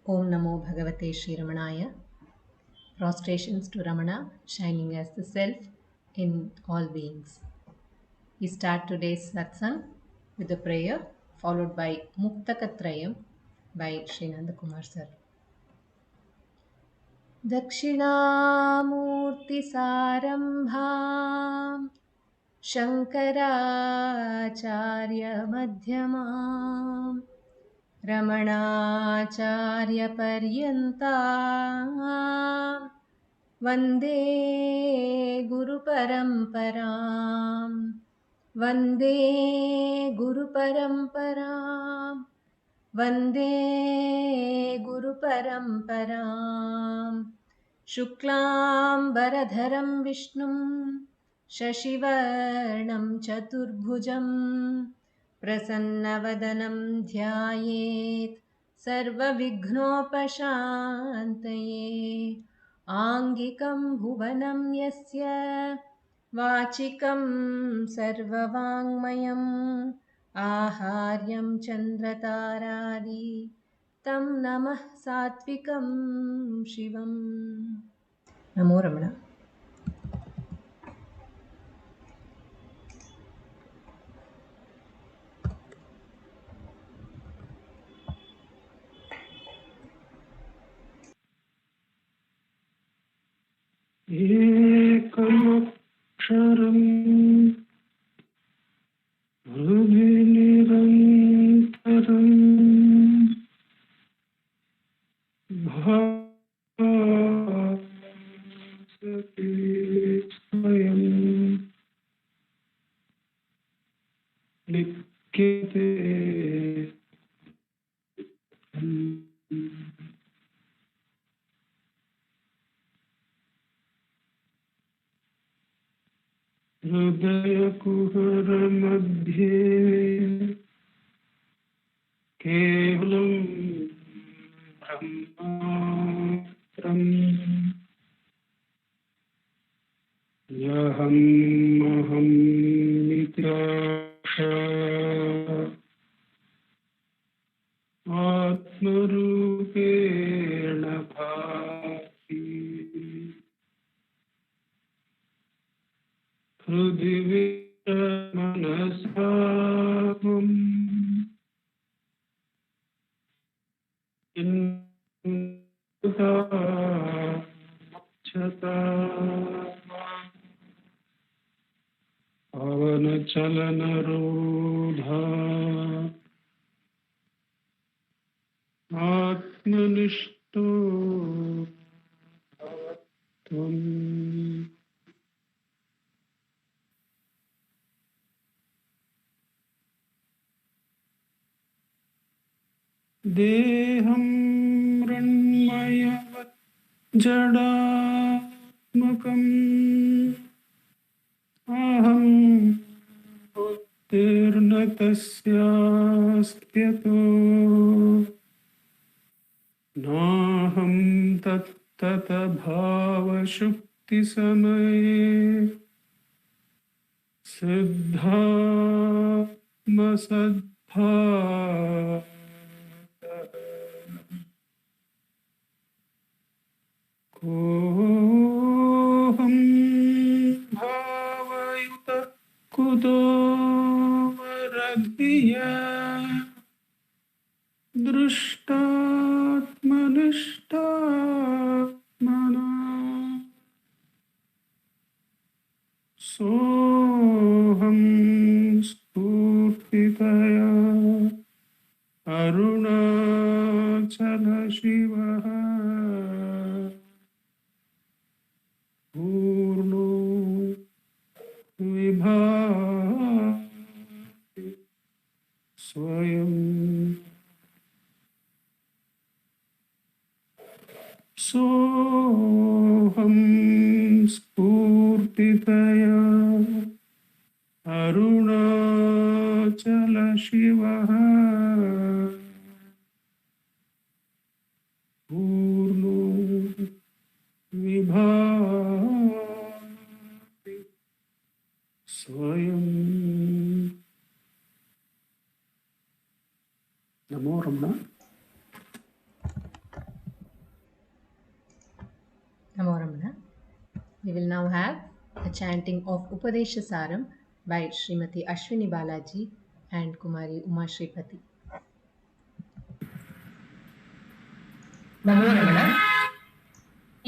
Om Namo Bhagavate Sri Ramanaya. Prostrations to Ramana, shining as the Self in all beings. We start today's Satsangh with a prayer followed by Muktakatrayam by Srinanda Kumar Sir. दक्षिणामूर्तिसारम्भां शङ्कराचार्यमध्यमाम् रमणाचार्यपर्यन्तां वन्दे गुरुपरम्परां वन्दे गुरुपरम्परां वन्दे गुरुपरम्परां शुक्लाम्बरधरं विष्णुं शशिवर्णं चतुर्भुजं प्रसन्नवदनं ध्यायेत् सर्वविघ्नोपशान्तये आङ्गिकं भुवनं यस्य वाचिकं सर्ववाङ्मयम् आहार्यं चन्द्रतारादि तं नमः सात्विकं शिवम्. नमो रमण. एकमक्षरम् निरन्तरम् भासते स्वयं लिख्यते हृदयकुहरमध्ये केवलं ब्रह्मात्रम् यहमहं नित्याशा आत्मरूपेण भाति हृदि मनसा पवनचलनरोधा आत्मनिष्ठो भवत्वम् देहं मृण्मयवत् जडात्मकम् अहं बुद्धिर्न तस्यास्त्यतो नाहं तत्तभावशुक्तिसमये सिद्धात्मसद्भाव कोऽहं भावयुतः कुतो वरधिया दृष्टात्मनिष्ठात्मना सोऽहं स्फूर्तितया अरुणाचलशिवः पूर्णो विभाति स्वयं सोऽहं स्फूर्तितया अरुणाचलशिवः पूर्णो विभाति स्वयं. नमो रमण. We will now have a chanting of Upadeshasaram by Srimati Ashwini Balaji and Kumari Uma Shripati. नमो रमण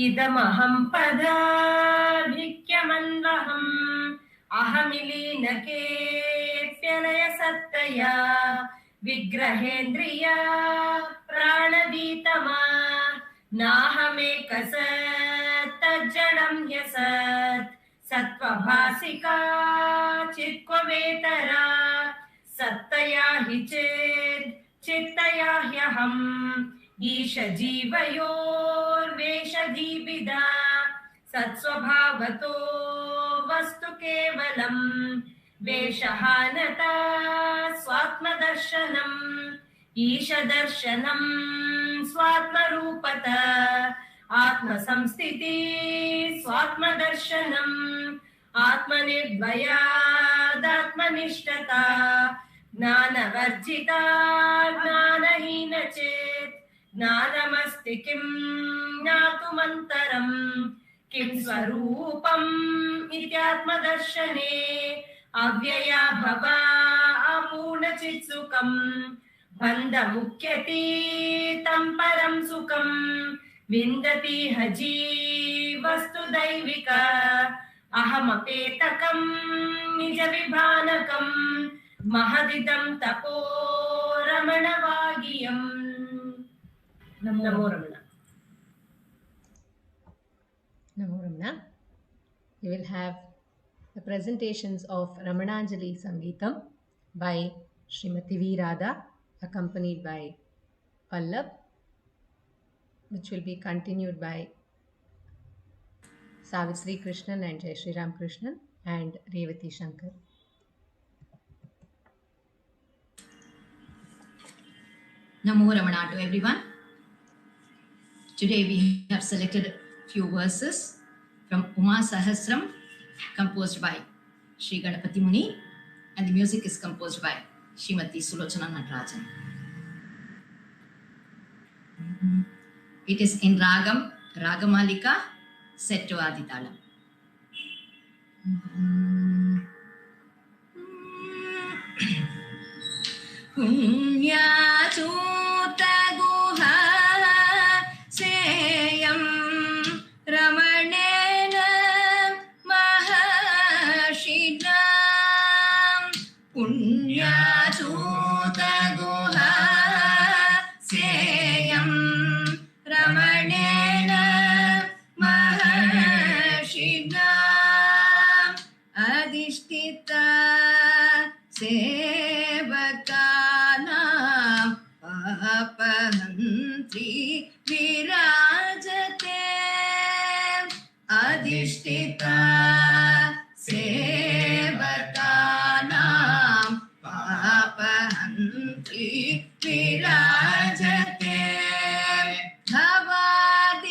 इदमहं पदाभिक्यमन्वहम् अहमिलीनकेऽप्यलयसत्तया विग्रहेन्द्रिया प्राणवीतमा नाहमेकसत्तज्जडं ह्यसत् सत्त्वभासिका चित्त्ववेतरा सत्तया हि चेत् चित्तया ह्यहम् ईशजीवयोर्वेषदीपिदा सत्स्वभावतो वस्तु केवलम् वेषहानता स्वात्मदर्शनम् ईशदर्शनम् स्वात्मरूपत आत्मसंस्थिति स्वात्मदर्शनम् आत्मनिर्भयादात्मनिष्ठता ज्ञानवर्जिता ज्ञानहीन चेत् ज्ञानमस्ति किं ज्ञातुमन्तरम् किं स्वरूपम् इत्यात्मदर्शने अव्यया भवा अपूर्णचित्सुखम् बन्धमुख्यतीतं परं सुखम् विन्दति ह जीवस्तु दैविक अहमपेतकम् निजविभानकम् महदिदं तपो रमणवागियम् नमो रमण Namo Ramana. We will have the presentations of Ramananjali Sangeetam by Srimati V. Radha, accompanied by Pallab, which will be continued by Savitri Krishnan and Jai Shri Ram Krishnan and Revathi Shankar. Namo Ramana to everyone. Today we have selected a few verses from Uma Sahasram, composed by Sri Ganapati Muni, and the music is composed by Srimati Sulochana Natarajan. It is in Ragam, Ragamalika, set to Aditalam. Punyasuta guha seyam ramanena mahashidam. Punyasuta guha seyam ramanena mahashidam. Adhishtita सेवकानां पापहन्त्री विराजते अधिष्ठिता सेवकानां पापहन्त्री विराजते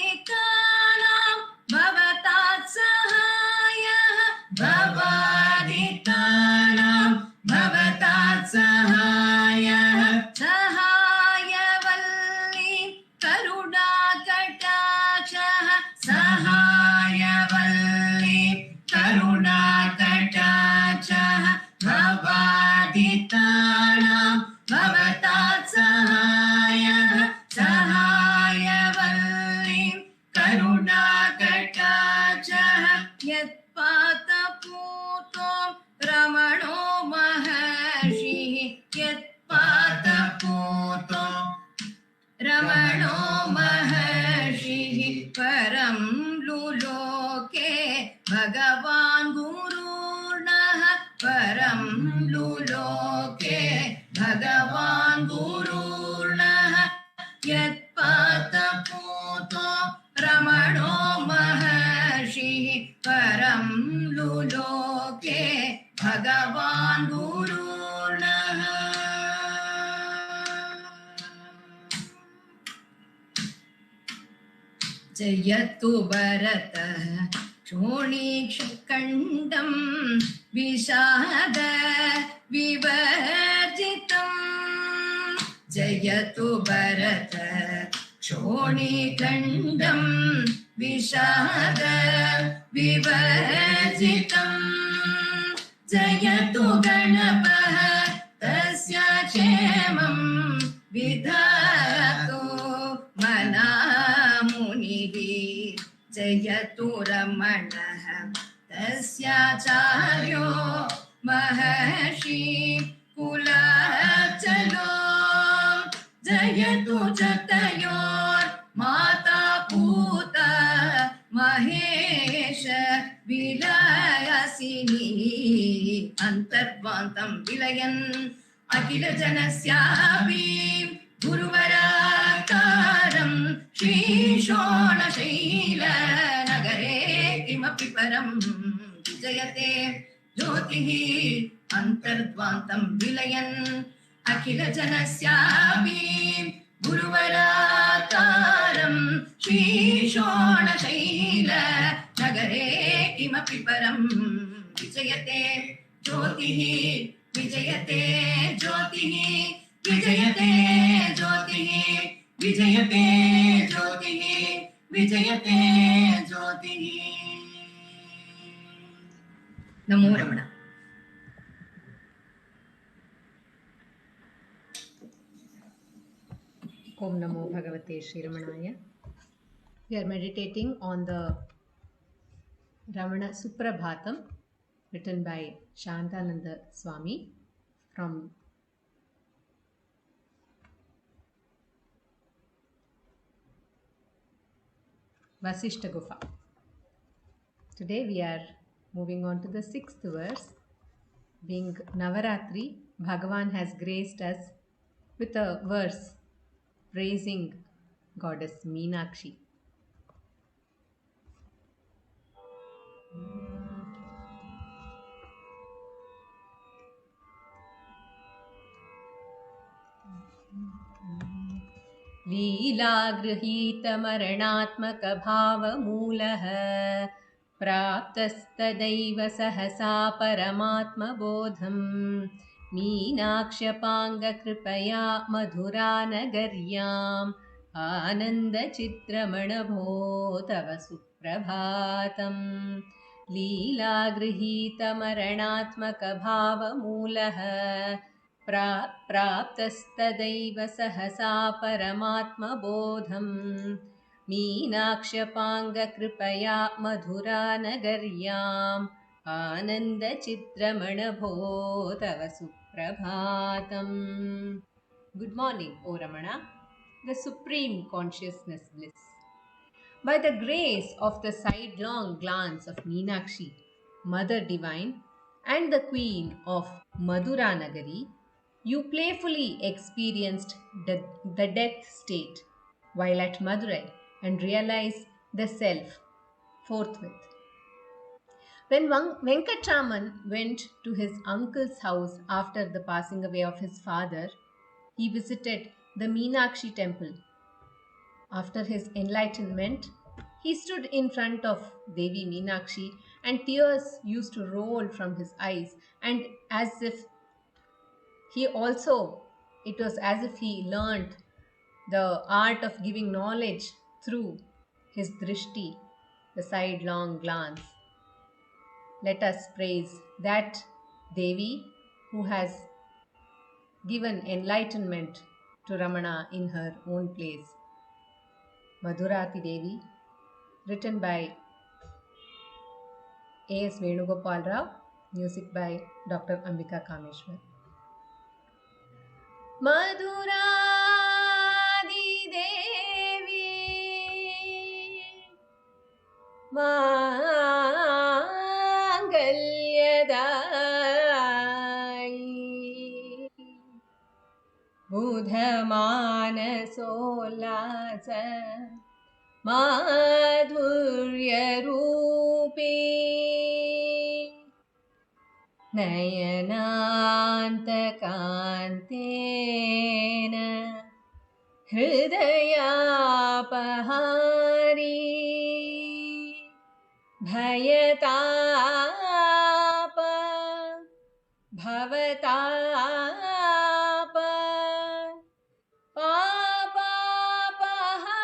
भवादितानां भवतात् सहायः भवादितानां भवतात् सहायः सहायवल्ली करुणाकटाक्षः सहायवल्ली करुणाकटाक्षः भवादितानां भवतात् सहायः सहायवल्ली करुणाकटाक्षः यत्पातपूतो रमणो महर्षिः यत्पातपूतो रमणो महर्षिः परं लुलोके भगवान् गुरुर्नः परं लुलोके भगवान् गुरुर्नः यत्पातपूतो रमणो महर्षिः परं लुलोके भगवान् गुरुर्नः जयतु भरतः शोणीक्षखण्डं विषाद विवर्जितम् जयतु भरतः चोणीखण्डं विषाद विवर्जितम् जयतु गणपः तस्य क्षेमं विधातु मनामुनिः जयतु रमणः तस्याचार्यो महर्षि कुलाचलो जयतु चतयोर्माता पूता महेश विलासिनी अन्तर्वान्तं विलयन् अखिल जनस्यापि गुरुवराकारं श्रीशोणशैल नगरे किमपि परं विजयते ज्योतिः अन्तर्ध्वान्तं विलयन् अखिल जनस्यापि गुरुवराकारं श्रीशोणशैल नगरे किमपि परं विजयते ज्योतिः विजयते ज्योतिः विजयते ज्योतिः विजयते ज्योतिः विजयते ज्योतिः नमो रमण Om Namo Bhagavate Shri Ramanaya. We are meditating on the Ramana Suprabhatam written by Shantananda Swami from Vasishta Gufa. Today we are moving on to the 6th verse. Being Navaratri, Bhagavan has graced us with a verse praising Goddess Meenakshi. लीलागृहीतमरणात्मकभावमूलः प्राप्तस्तदैव सहसा परमात्मबोधम् मीनाक्षपाङ्गकृपया मधुरानगर्याम् आनन्दचित्रमणभो तव सुप्रभातम् लीलागृहीतमरणात्मकभावमूलः प्राप्तस्तदैव सहसा परमात्मबोधम् मीनाक्षपाङ्गकृपया मधुरानगर्याम् आनन्दचित्रमणभो तव सुप्रभातम्. Good morning, O Ramana, the supreme consciousness bliss. By the grace of the sidelong glance of Meenakshi, Mother Divine, and the Queen of Maduranagari, you playfully experienced the death state while at Madurai and realized the self forthwith. When Venkatraman went to his uncle's house after the passing away of his father, he visited the Meenakshi temple. After his enlightenment, he stood in front of Devi Meenakshi and tears used to roll from his eyes, and it was as if he learnt the art of giving knowledge through his drishti, the sidelong glance. Let us praise that Devi who has given enlightenment to Ramana in her own place. Madhurati Devi, written by A.S. Venugopal Rao, music by Dr. Ambika Kameshwar. Madhurati Devi, Mangalyadai, Budhamanasollasa, Madhurya Rupi, Nayanantakantena Hridayapahari, Bhayatapa Bhavatapa Papapahari,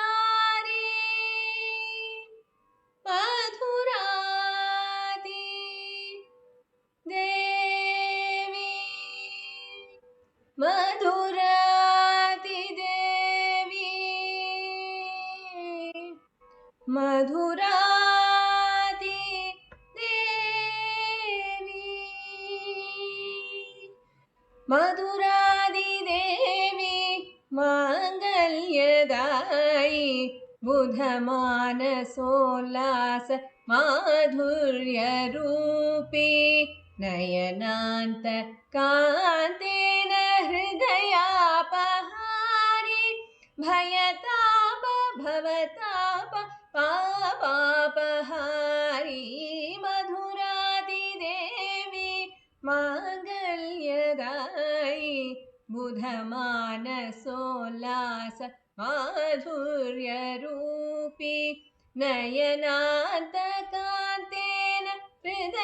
मधुरादि देवी मधुरादिदेवी माङ्गल्यदायि बुधमानसोल्लास माधुर्यरूपी नयनान्तकान्तेन हृदयापहारि भयताप भवताप पापापहारी मधुरादिदेवी माङ्गल्यदायि बुधमानसोल्लास माधुर्यरूपी नयनान्तकान्तेन हृदयापहारि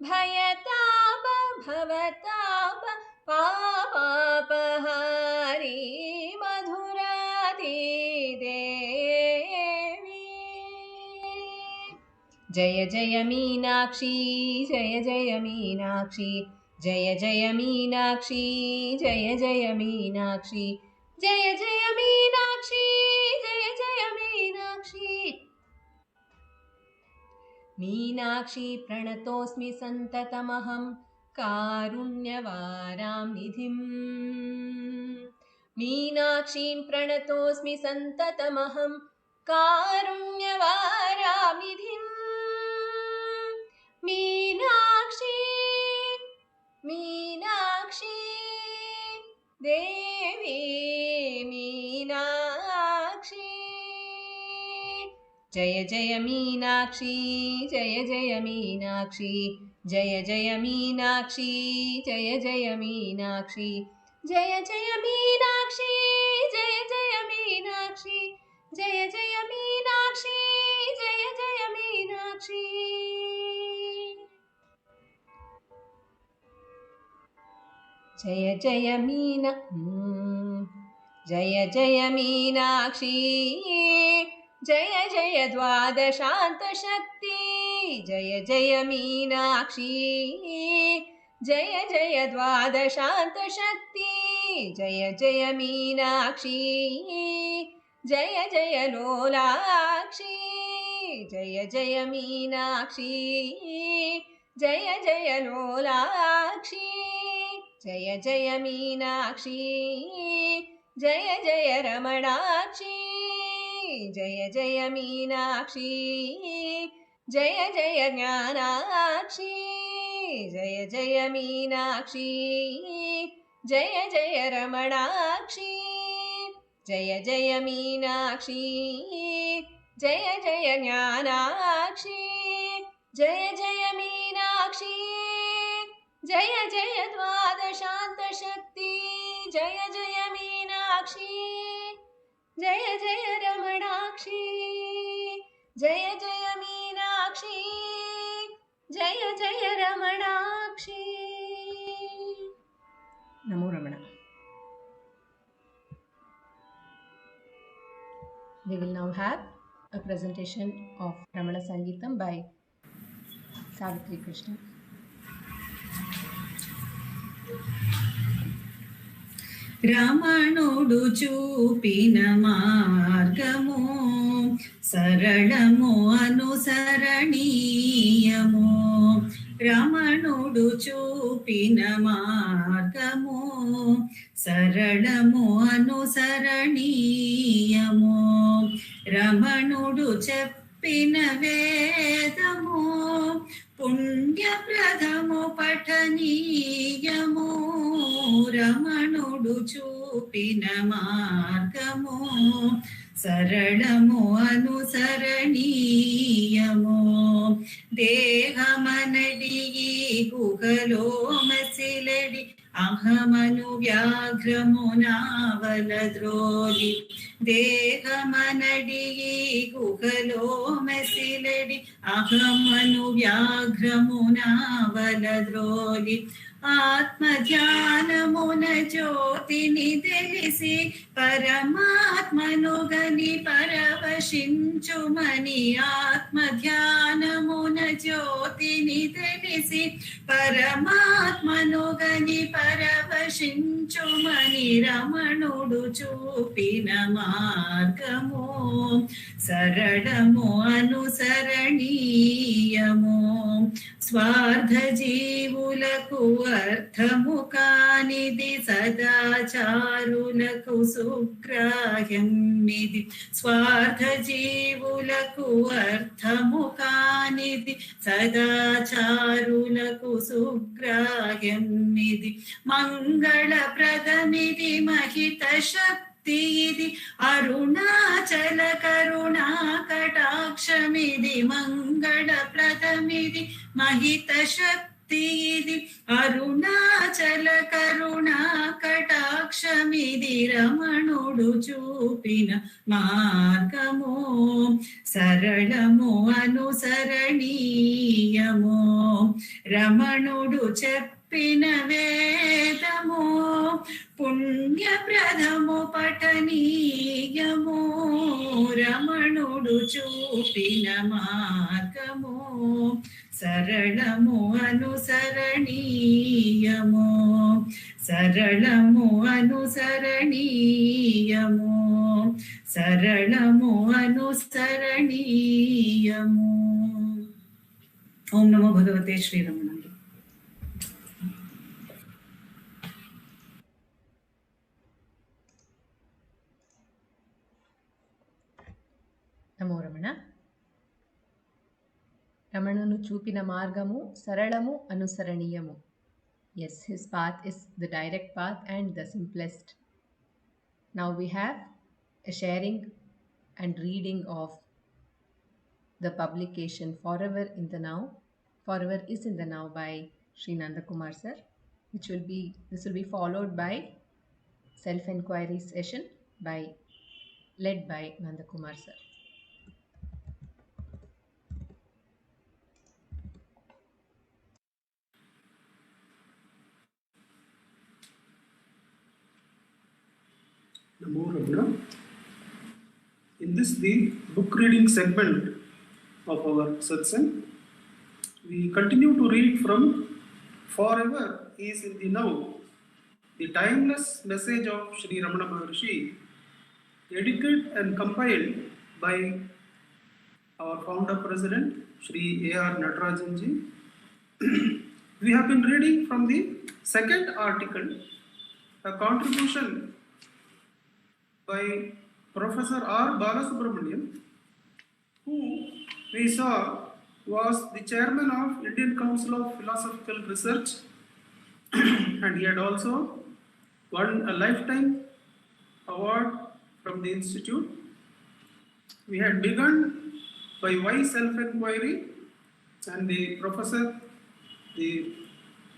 भयताप भवताप पापापहारी मधुरादिदेवी जय जय मीनाक्षी जय जय मीनाक्षी जय जय मीनाक्षी जय जय मीनाक्षी जय जय मीनाक्षी जय जय मीनाक्षी मीनाक्षी प्रणतोऽस्मि सन्ततमहं कारुण्यवारां निधिम् मीनाक्षीं प्रणतोऽस्मि सन्ततमहं कारुण्यवारां निधिम् मीनाक्षी मीनाक्षी देवी मीनाक्षी जय जय मीनाक्षी जय जय मीनाक्षी जय जय मीनाक्षी जय जय मीनाक्षी जय जय मीनाक्षी जय जय मीनाक्षी जय जय मीनाक्षी जय जय मीनाक्षी जय जय जय जय मीनाक्षी जय जय द्वादशान्तशक्ति जय जय मीनाक्षी जय जय द्वादशान्तशक्ति जय जय मीनाक्षी जय जय लोलाक्षी जय जय मीनाक्षी जय जय लोलाक्षी जय जय मीनाक्षी जय जय रमणाक्षी जय जय मीनाक्षी जय जय ज्ञानाक्षी जय जय मीनाक्षी जय जय रमणाक्षी जय जय मीनाक्षी जय जय ज्ञानाक्षी जय जय मीनाक्षी जय जय द्वादशान्तशक्ति जय जय मीनाक्षी जय जय रमणाक्षी जय जय मीनाक्षी जय जय रमणाक्षी नमो रमण We will now have a presentation of Ramana Sangeetam by Savitri Krishna. రమణుడు చూపిన మార్గము సరళము అనుసరణీయము రమణుడు చూపిన మార్గము సరళము అనుసరణీయము రమణుడు చెప్పిన వేదము పుణ్యప్రదము పఠనీయము రమణుడు చూపిన మార్గము సరళము అనుసరణీయము దేహమనడిగి గుహలో మసిలడి అహమను వ్యాఘ్రమునావలద్రోలి దేహమనడిగి గుహలో మసిలడి అహమను వ్యాఘ్రమునావలద్రోలి ఆత్మధ్యానమున జ్యోతిని తెలిసి పరమాత్మనుగని పరవశించుమని ఆత్మధ్యానమున జ్యోతిని తెలిసి పరమాత్మనుగని పరవశించుమని రమణుడు చూపిన మార్గము సరళము అనుసరణీయము స్వార్థ జీవులకు అర్థము కానిది సదాచారులకు సుగ్రాహ్యం ఇది స్వార్థ జీవులకు అర్థము కానిది సదాచారులకు సుగ్రాహ్యం ఇది మంగళప్రదమిది మహిత శక్తి ఇది అరుణాచల కరుణా కటాక్షమిది మంగళప్రదమిది మహిత శక్తి ఇది అరుణాచల కరుణా కటాక్షమిది రమణుడు చూపిన మార్గము సరళము అనుసరణీయము రమణుడు చెప్పిన వేదము పుణ్యప్రదము పఠనీయము రమణుడు చూపిన మార్గము సరళము అనుసరణీయము సరళము అనుసరణీయము సరళము అనుసరణీయము. ఓం నమో భగవతే శ్రీరమణ. నమో రమణ. రమణును చూపిన మార్గము సరళము అనుసరణీయము. Yes, his path is the direct path and the simplest. Now we have a sharing and reading of the publication Forever in the Now, Forever is in the Now by Sri Nandakumar sir, this will be followed by self-inquiry session led by Nandakumar sir. Namo Ramana. In this, the book reading segment of our satsang, we continue to read from Forever is in the Now, the timeless message of Sri Ramana Maharshi, edited and compiled by our founder president, Sri A.R. Natarajanji. We have been reading from the second article, a contribution by Professor R. Balasubramanian, who we saw was the chairman of Indian Council of Philosophical Research and he had also won a lifetime award from the institute. We had begun by why self-inquiry, and the professor, the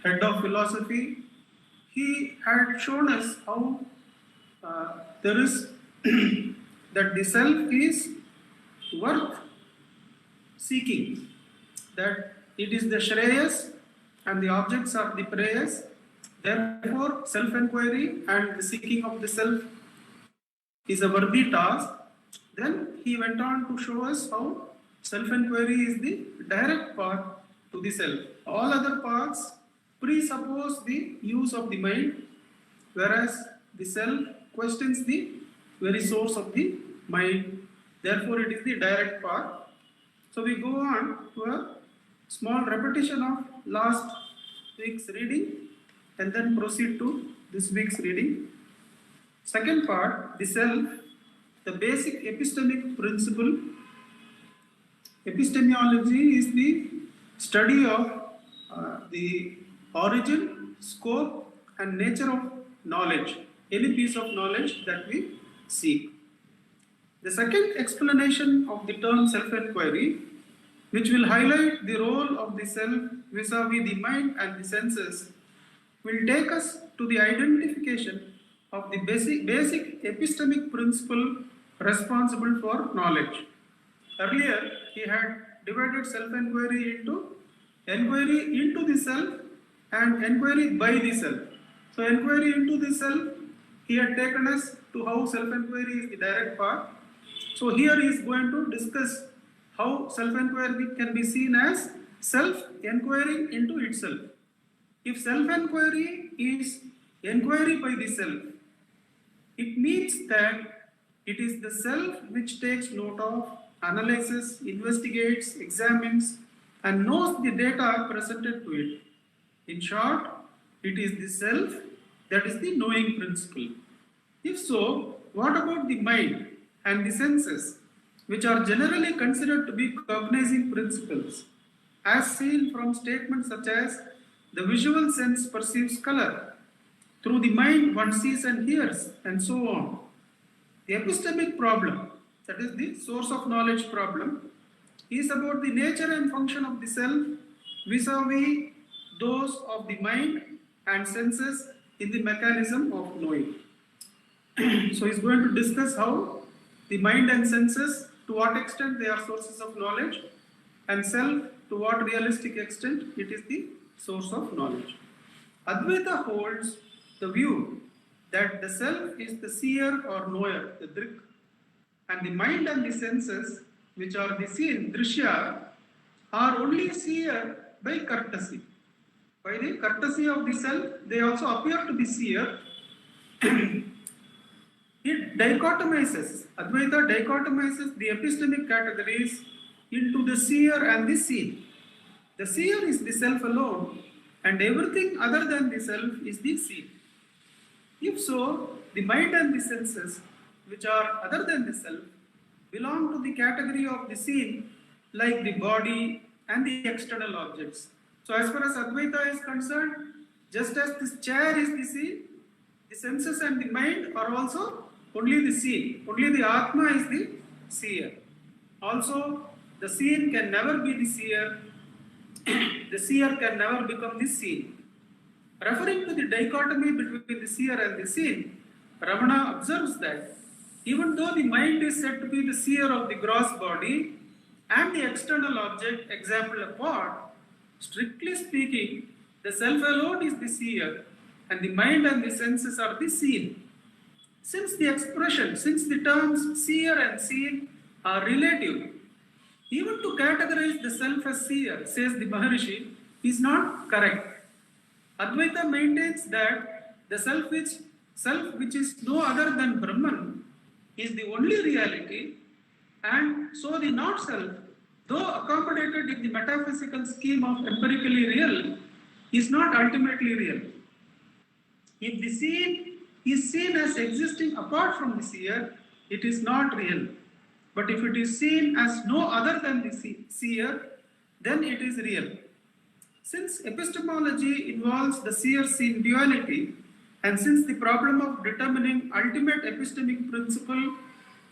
head of philosophy, he had shown us how there is that the self is worth seeking, that it is the shreyas and the objects are the preyas. Therefore, self-inquiry and the seeking of the self is a worthy task. Then he went on to show us how self-inquiry is the direct path to the self. All other paths presuppose the use of the mind, whereas the self questions the very source of the mind. Therefore, it is the direct path. So we go on to a small repetition of last week's reading and then proceed to this week's reading. Second part, the self, the basic epistemic principle. Epistemology is the study of the origin, scope and nature of knowledge, any piece of knowledge that we seek. The second explanation of the term self-inquiry, which will highlight the role of the self vis-a-vis the mind and the senses, will take us to the identification of the basic epistemic principle responsible for knowledge. Earlier, he had divided self-inquiry into inquiry into the self and inquiry by the self. So inquiry into the self, he had taken us to how self-inquiry is the direct path. So here he is going to discuss how self-inquiry can be seen as self-inquiry into itself. If self-inquiry is inquiry by the self, it means that it is the self which takes note of, analyzes, investigates, examines, and knows the data presented to it. In short, it is the self that is the knowing principle. If so, what about the mind and the senses, which are generally considered to be cognizing principles, as seen from statements such as the visual sense perceives color, through the mind one sees and hears, and so on. The epistemic problem, that is the source of knowledge problem, is about the nature and function of the self vis-a-vis those of the mind and senses in the mechanism of knowing. So he's going to discuss how the mind and senses, to what extent they are sources of knowledge, and self, to what realistic extent it is the source of knowledge. Advaita holds the view that the self is the seer or knower, the drik, and the mind and the senses, which are the seen, drishya, are only seer by courtesy. By the courtesy of the self, they also appear to be seer. It dichotomizes, Advaita dichotomizes the epistemic categories into the seer and the seen. The seer is the self alone, and everything other than the self is the seen. If so, the mind and the senses, which are other than the self, belong to the category of the seen, like the body and the external objects. So as far as Advaita is concerned, just as this chair is the seen, the senses and the mind are also only the seen. Only the Atma is the seer. Also, the seen can never be the seer. The seer can never become the seen. Referring to the dichotomy between the seer and the seen, Ramana observes that even though the mind is said to be the seer of the gross body and the external object, example a pot, strictly speaking, the self alone is the seer and the mind and the senses are the seen. Since the terms seer and seen are relative, even to categorize the self as seer, says the Maharishi, is not correct. Advaita maintains that the self which is no other than Brahman is the only reality, and so the not self, though accommodated in the metaphysical scheme of empirically real, is not ultimately real. If the seen is seen as existing apart from the seer, it is not real. But if it is seen as no other than the seer, then it is real. Since epistemology involves the seer-seen duality, and since the problem of determining ultimate epistemic principle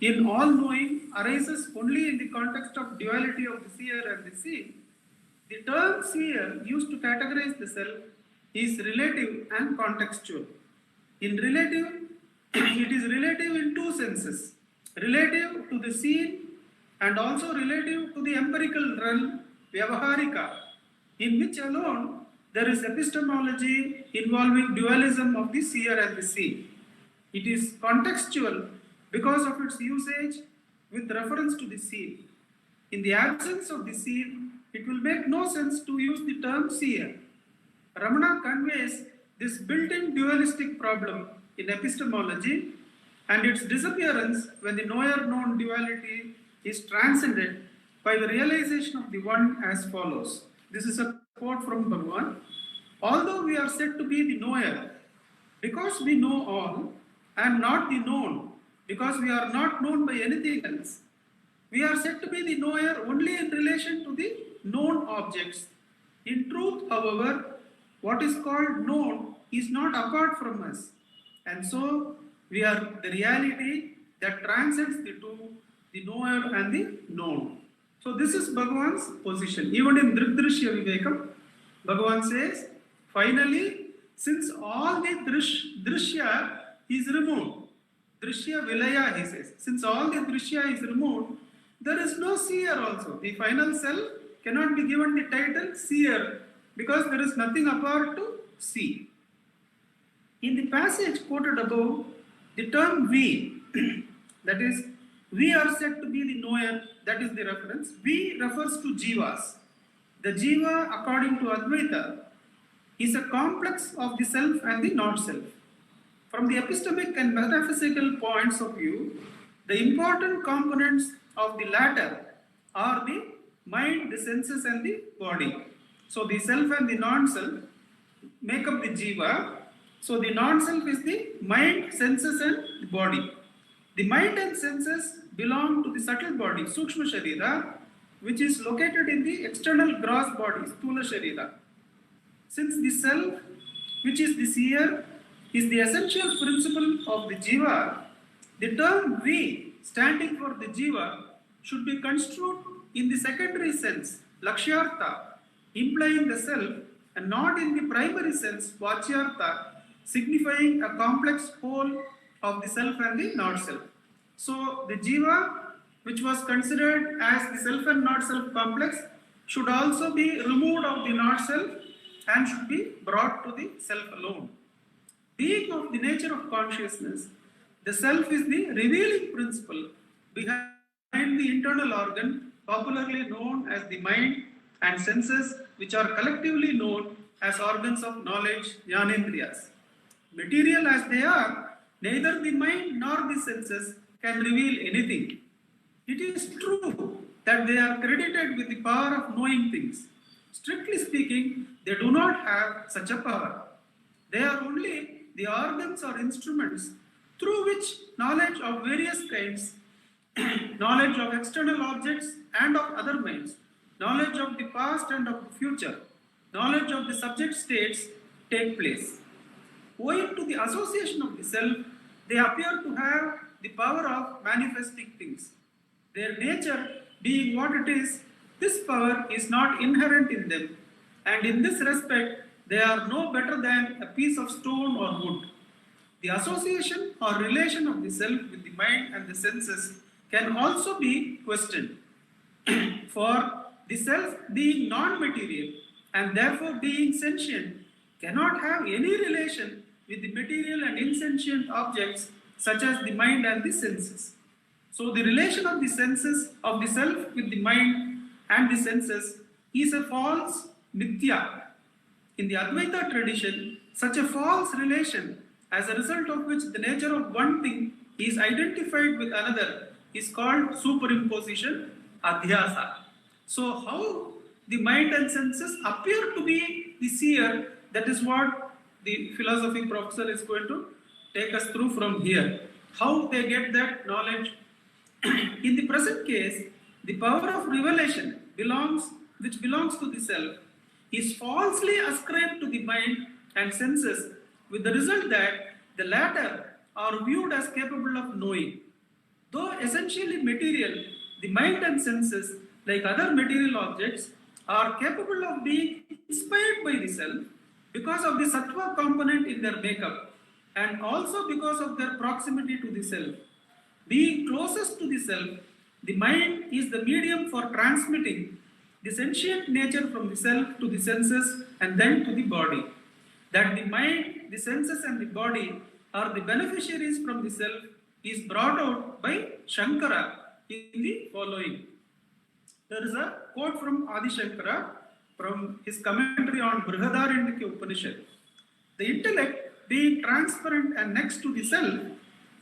in all knowing arises only in the context of duality of the seer and the seen, the term seer used to categorize the self is relative and contextual. In relative, it is relative in two senses. Relative to the seen and also relative to the empirical realm, Vyavaharika, in which alone there is epistemology involving dualism of the seer and the seen. It is contextual because of its usage with reference to the seen. In the absence of the seen, it will make no sense to use the term seer. Ramana conveys this built-in dualistic problem in epistemology and its disappearance when the knower-known duality is transcended by the realization of the one as follows. This is a quote from Bhagavan. Although we are said to be the knower, because we know all, and not the known, because we are not known by anything else, we are said to be the knower only in relation to the known objects. In truth, however, what is called known is not apart from us, and so we are the reality that transcends the two, the knower and the known. So this is Bhagavan's position. Even in Dridrishya Vivekam, Bhagavan says, finally, since all the drishya is removed, drishya vilaya, he says, since all the drishya is removed, there is no seer also. The final self cannot be given the title seer because there is nothing apart to see. In the passage quoted above, the term we, that is, we are said to be the knower, that is the reference. We refers to jivas. The jiva, according to Advaita, is a complex of the self and the not-self. From the epistemic and metaphysical points of view, the important components of the latter are the mind, the senses and the body. So the self and the non-self make up the jiva. So the non-self is the mind, senses and the body. The mind and senses belong to the subtle body, Sukshma Sharira, which is located in the external gross body, Sthula Sharira. Since the self, which is the seer, is the essential principle of the jiva, the term we, standing for the jiva, should be construed in the secondary sense, lakshyartha, implying the self, and not in the primary sense, vachyartha, signifying a complex whole of the self and the not-self. So the jiva, which was considered as the self and not-self complex, should also be removed of the not-self and should be brought to the self alone. Being of the nature of consciousness, the self is the revealing principle behind the internal organ, popularly known as the mind, and senses, which are collectively known as organs of knowledge, jnanendriyas. Material as they are, neither the mind nor the senses can reveal anything. It is true that they are credited with the power of knowing things. Strictly speaking, they do not have such a power. They are only the organs or instruments through which knowledge of various kinds, knowledge of external objects and of other minds, knowledge of the past and of the future, knowledge of the subject states take place. Owing to the association of the self, they appear to have the power of manifesting things. Their nature being what it is, this power is not inherent in them, and in this respect, they are no better than a piece of stone or wood. The association or relation of the self with the mind and the senses can also be questioned. For the self being non-material and therefore being sentient cannot have any relation with the material and insentient objects such as the mind and the senses. So the relation of the senses of the self with the mind and the senses is a false mithya. In the Advaita tradition, such a false relation, as a result of which the nature of one thing is identified with another, is called superimposition, adhyasa. So how the mind and senses appear to be the seer, that is what the philosophy professor is going to take us through from here. How they get that knowledge. In the present case, the power of revelation which belongs to the self, is falsely ascribed to the mind and senses, with the result that the latter are viewed as capable of knowing. Though essentially material, the mind and senses, like other material objects, are capable of being inspired by the self because of the sattva component in their makeup, and also because of their proximity to the self. Being closest to the self, the mind is the medium for transmitting the sentient nature from the self to the senses and then to the body. That the mind, the senses and the body are the beneficiaries from the self is brought out by Shankara in the following. There is a quote from Adi Shankara from his commentary on Brihadaranyaka Upanishad. The intellect, being transparent and next to the self,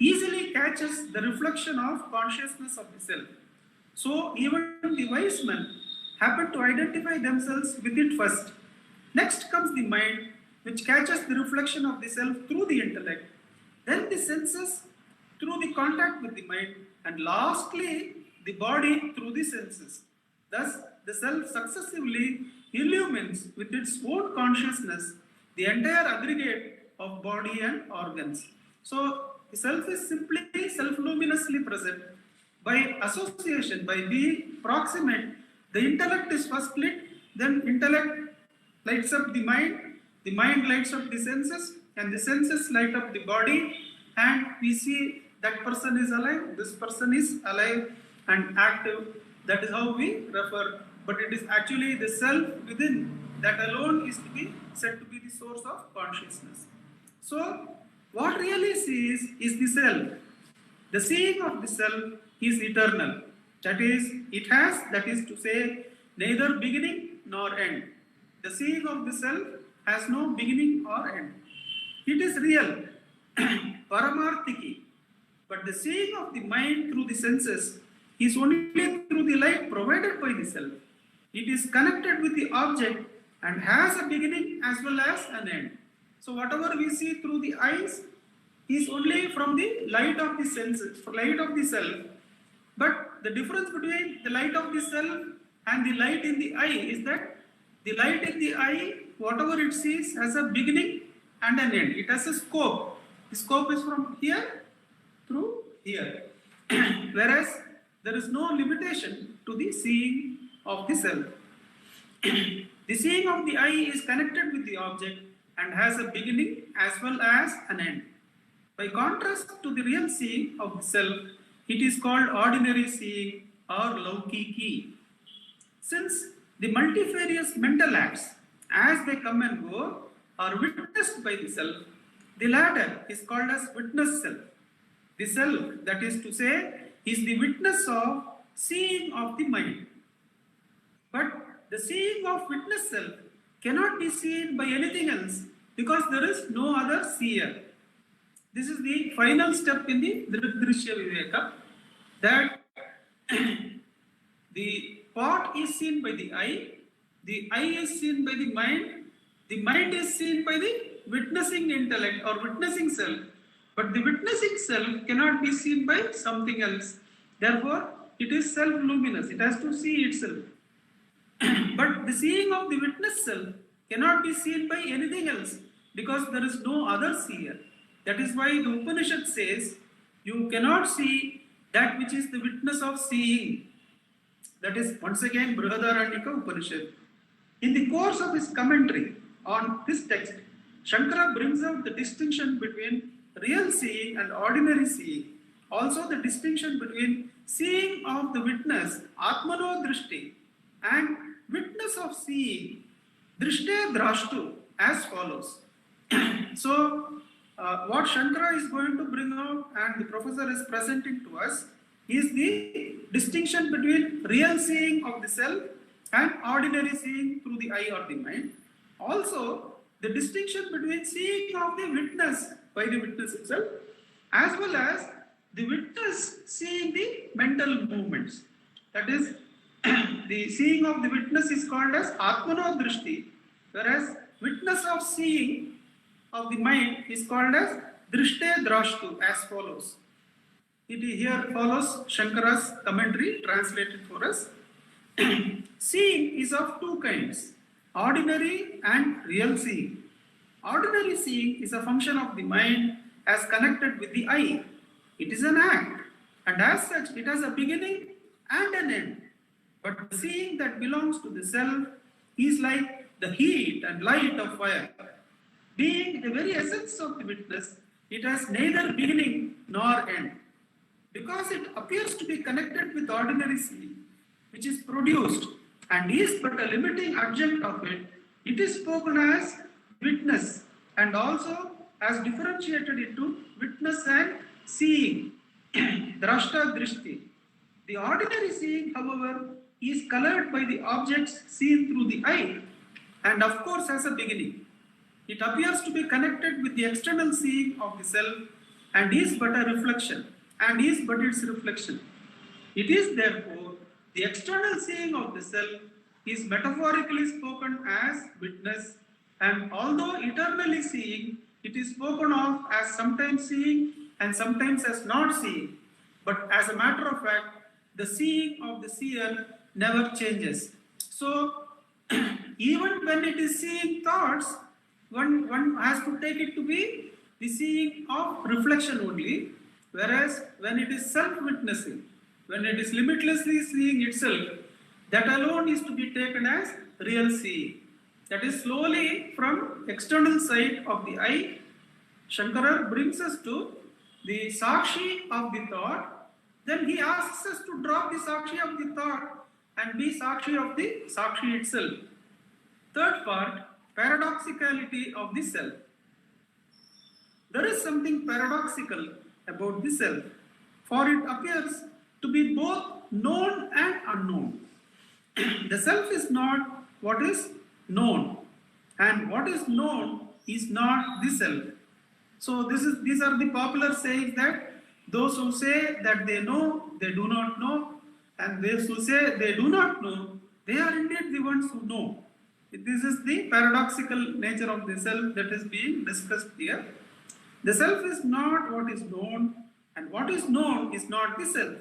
easily catches the reflection of consciousness of the self. So even the wise men happen to identify themselves with it first. Next comes the mind, which catches the reflection of the self through the intellect. Then the senses through the contact with the mind, and lastly the body through the senses. Thus the self successively illumines with its own consciousness the entire aggregate of body and organs. So the self is simply self-luminously present. By association, by being proximate, the intellect is first lit, then intellect lights up the mind lights up the senses, and the senses light up the body, and we see that person is alive, this person is alive and active. That is how we refer, but it is actually the self within that alone is to be said to be the source of consciousness. So, what really sees is the self. The seeing of the self is eternal. That is, it has, that is to say, neither beginning nor end. The seeing of the self has no beginning or end. It is real, paramarthiki. But the seeing of the mind through the senses is only through the light provided by the self. It is connected with the object and has a beginning as well as an end. So whatever we see through the eyes is only from the light of the senses, light of the self. But the difference between the light of the self and the light in the eye is that the light in the eye, whatever it sees, has a beginning and an end. It has a scope. The scope is from here through here. Whereas there is no limitation to the seeing of the self. The seeing of the eye is connected with the object and has a beginning as well as an end. By contrast to the real seeing of the self, it is called ordinary seeing or laukiki. Since the multifarious mental acts, as they come and go, are witnessed by the self, the latter is called as witness self. The self, that is to say, is the witness of seeing of the mind. But the seeing of witness self cannot be seen by anything else because there is no other seer. This is the final step in the Drishya Viveka, that the pot is seen by the eye is seen by the mind is seen by the witnessing intellect or witnessing self, but the witnessing self cannot be seen by something else. Therefore, it is self-luminous, it has to see itself. But the seeing of the witness self cannot be seen by anything else because there is no other seer. That is why the Upanishad says, you cannot see that which is the witness of seeing. That is once again Brihadaranyaka Upanishad. In the course of his commentary on this text, Shankara brings out the distinction between real seeing and ordinary seeing. Also the distinction between seeing of the witness, Atmano Drishti, and witness of seeing, Drishte Drashtu, as follows. So, what Shankara is going to bring out and the professor is presenting to us is the distinction between real seeing of the self and ordinary seeing through the eye or the mind. Also, the distinction between seeing of the witness by the witness itself as well as the witness seeing the mental movements. That is, the seeing of the witness is called as Atmano Drishti, whereas witness of seeing of the mind is called as Drishte Drashtu, as follows. It here follows Shankara's commentary translated for us. Seeing is of two kinds, ordinary and real seeing. Ordinary seeing is a function of the mind as connected with the eye. It is an act, and as such it has a beginning and an end. But the seeing that belongs to the self is like the heat and light of fire. Being the very essence of the witness, it has neither beginning nor end. Because it appears to be connected with ordinary seeing, which is produced and is but a limiting adjunct of it, it is spoken as witness and also as differentiated into witness and seeing, drashta drishti. The ordinary seeing, however, is colored by the objects seen through the eye and of course has a beginning. It appears to be connected with the external seeing of the self and is but a reflection and is but its reflection. It is therefore the external seeing of the self is metaphorically spoken as witness, and although eternally seeing, it is spoken of as sometimes seeing and sometimes as not seeing. But as a matter of fact, the seeing of the seer never changes. So, even when it is seeing thoughts, one has to take it to be the seeing of reflection only, whereas when it is self-witnessing, when it is limitlessly seeing itself, that alone is to be taken as real seeing. That is, slowly from external side of the eye, Shankara brings us to the sakshi of the thought. Then he asks us to drop the sakshi of the thought and be sakshi of the sakshi itself. Third part, paradoxicality of the self. There is something paradoxical about the self, for it appears to be both known and unknown. The self is not what is known, and what is known is not the self. So these are the popular sayings that those who say that they know, they do not know, and those who say they do not know, they are indeed the ones who know. This is the paradoxical nature of the self that is being discussed here. The self is not what is known, and what is known is not the self.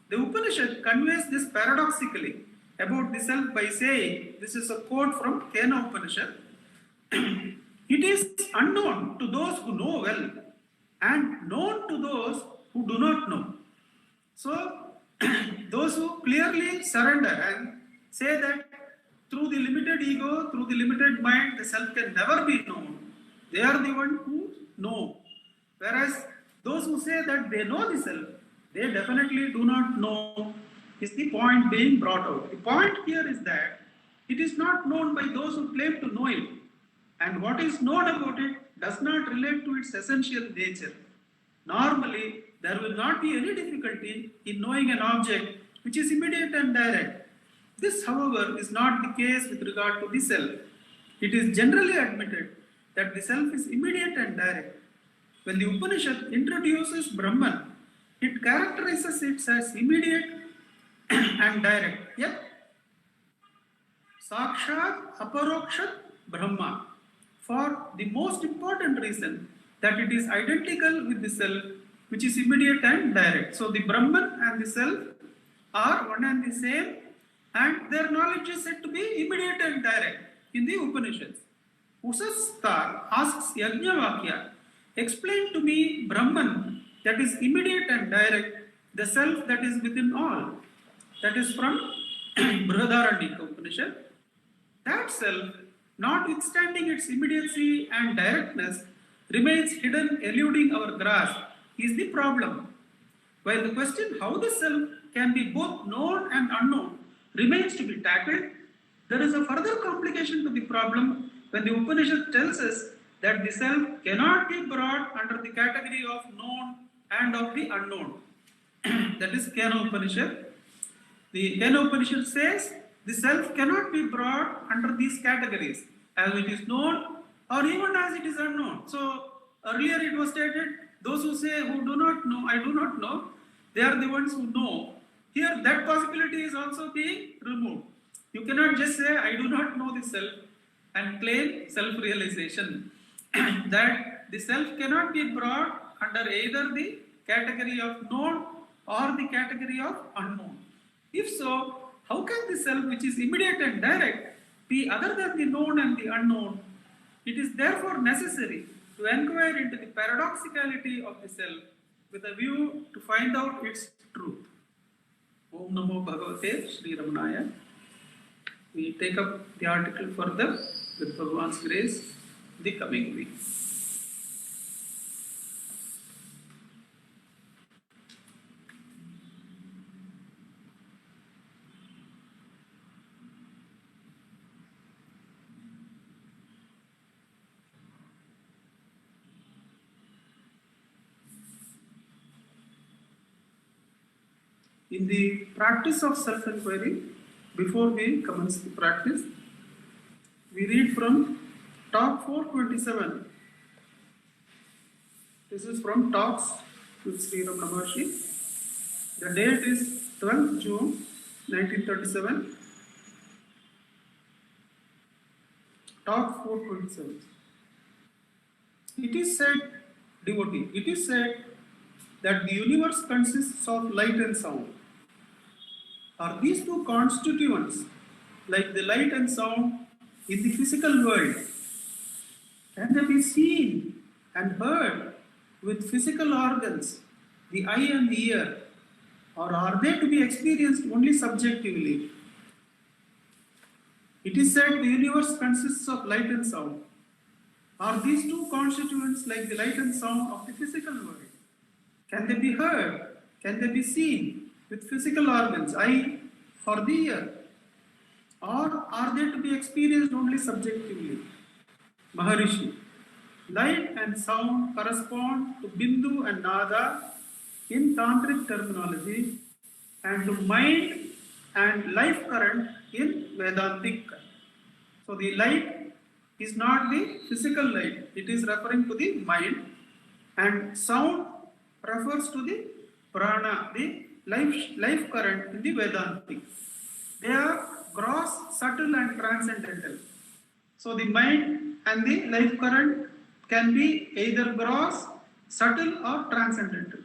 The Upanishad conveys this paradoxically about the self by saying, this is a quote from Kena Upanishad, it is unknown to those who know well and known to those who do not know. So, those who clearly surrender and say that through the limited ego, through the limited mind, the self can never be known, they are the ones who know. Whereas those who say that they know the self, they definitely do not know, is the point being brought out. The point here is that it is not known by those who claim to know it, and what is known about it does not relate to its essential nature. Normally, there will not be any difficulty in knowing an object which is immediate and direct. This, however, is not the case with regard to the self. It is generally admitted that the self is immediate and direct. When the Upanishad introduces Brahman, it characterizes it as immediate and direct. Yet, Sakshat Aparokshat Brahma, for the most important reason that it is identical with the self, which is immediate and direct. So the Brahman and the self are one and the same, and their knowledge is said to be immediate and direct in the Upanishads. Usastar asks Yajnavakya, explain to me Brahman that is immediate and direct, the self that is within all. That is from Brihadaranyaka Upanishad. That self, notwithstanding its immediacy and directness, remains hidden, eluding our grasp, is the problem. While the question how the self can be both known and unknown remains to be tackled, there is a further complication to the problem when the Upanishad tells us that the self cannot be brought under the category of known and of the unknown. That is Kena Upanishad. The Kena Upanishad says the self cannot be brought under these categories as it is known or even as it is unknown. So earlier it was stated, those who say who do not know, I do not know, they are the ones who know. Here that possibility is also being removed. You cannot just say I do not know the self and claim self-realization. That the self cannot be brought under either the category of known or the category of unknown. If so, how can the self, which is immediate and direct, be other than the known and the unknown? It is therefore necessary to inquire into the paradoxicality of the self with a view to find out its truth. Om Namo Bhagavate Sri Ramanaya. We take up the article further with Bhagavan's grace the coming week. In the practice of self-inquiry, before we commence the practice, we read from Talk 427. This is from Talks with Sri Ramana Maharshi. The date is 12th June 1937. Talk 427. It is said, devotee, it is said that the universe consists of light and sound. Are these two constituents, like the light and sound in the physical world, can they be seen and heard with physical organs, the eye and the ear, or are they to be experienced only subjectively? It is said the universe consists of light and sound. Are these two constituents like the light and sound of the physical world? Can they be heard? Can they be seen with physical organs, eye or the ear? or are they to be experienced only subjectively? Maharishi, light and sound correspond to Bindu and Nada in Tantric terminology and to mind and life current in Vedantic. So the light is not the physical light, it is referring to the mind, and sound refers to the prana, the life current in the Vedantic. They are gross, subtle and transcendental. So the mind and the life current can be either gross, subtle or transcendental.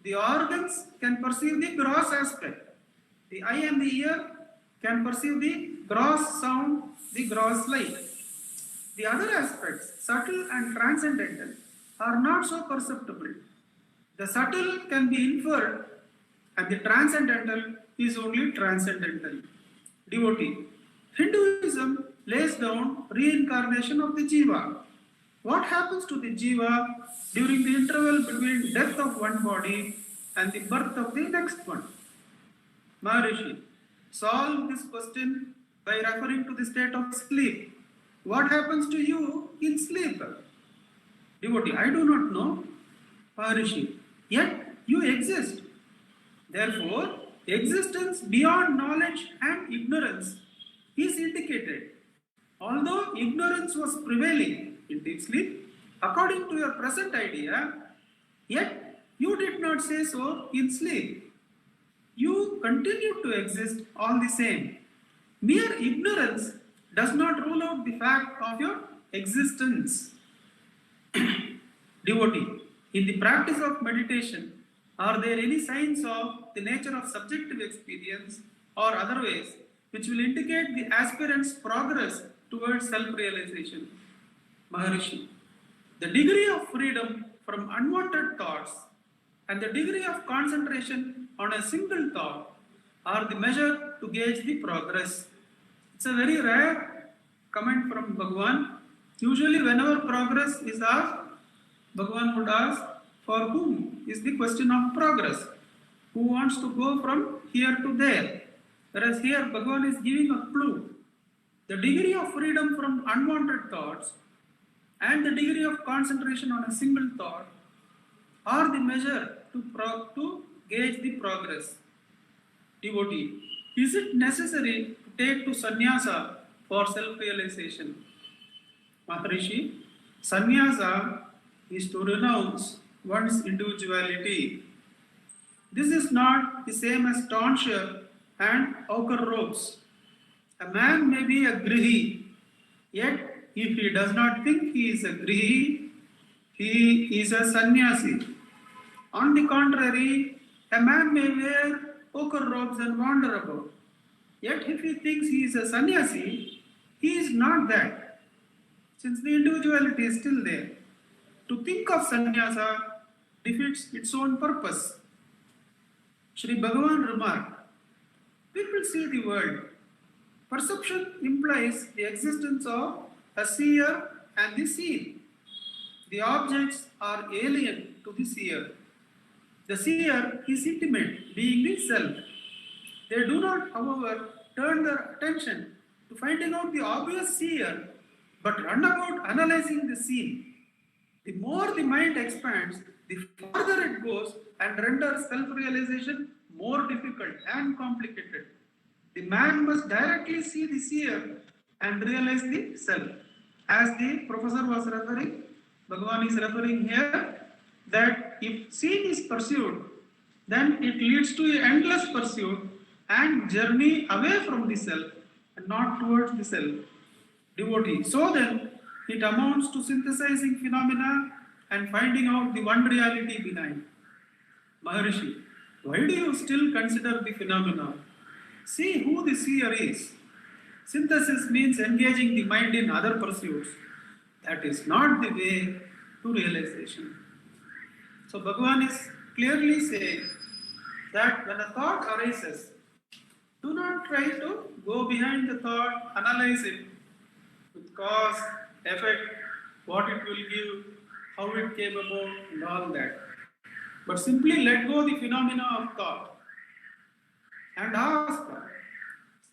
The organs can perceive the gross aspect. The eye and the ear can perceive the gross sound, the gross light. The other aspects, subtle and transcendental, are not so perceptible. The subtle can be inferred and the transcendental is only transcendental. Devotee. Hinduism lays down reincarnation of the jiva. What happens to the jiva during the interval between death of one body and the birth of the next one? Maharishi, solve this question by referring to the state of sleep. What happens to you in sleep? Devotee, I do not know. Maharishi, yet you exist. Therefore, existence beyond knowledge and ignorance is indicated. Although ignorance was prevailing in deep sleep, according to your present idea, yet you did not say so in sleep. You continue to exist all the same. Mere ignorance does not rule out the fact of your existence. Devotee, in the practice of meditation, are there any signs of the nature of subjective experience or other ways which will indicate the aspirant's progress towards self-realization? Maharishi, the degree of freedom from unwanted thoughts and the degree of concentration on a single thought are the measure to gauge the progress. It's a very rare comment from Bhagavan. Usually whenever progress is asked, Bhagavan would ask, for whom is the question of progress? Who wants to go from here to there? Whereas here Bhagavan is giving a clue. The degree of freedom from unwanted thoughts and the degree of concentration on a single thought are the measure to gauge the progress. Devotee, is it necessary to take to sannyasa for self-realization? Maharishi, sannyasa is to renounce one's individuality. This is not the same as tonsure and ochre robes. A man may be a grihi, yet if he does not think he is a grihi, he is a sannyasi. On the contrary, a man may wear ochre robes and wander about. Yet if he thinks he is a sannyasi, he is not that, since the individuality is still there. To think of sannyasa defeats its own purpose. Shri Bhagavan remarked, people see the world. Perception implies the existence of a seer and the seen. The objects are alien to the seer. The seer is intimate, being the self. They do not, however, turn their attention to finding out the obvious seer, but run about analyzing the seen. The more the mind expands, the farther it goes and renders self-realization more difficult and complicated. The man must directly see the seer and realize the self. As the professor was referring, Bhagavan is referring here that if seen is pursued, then it leads to endless pursuit and journey away from the self and not towards the self. Devotee. So then, it amounts to synthesizing phenomena and finding out the one reality behind. Maharishi, why do you still consider the phenomena? See who the seer is. Synthesis means engaging the mind in other pursuits. That is not the way to realization. So Bhagavan is clearly saying that when a thought arises, do not try to go behind the thought, analyze it with cause, effect, what it will give, how it came about, and all that. But simply let go the phenomena of thought and ask,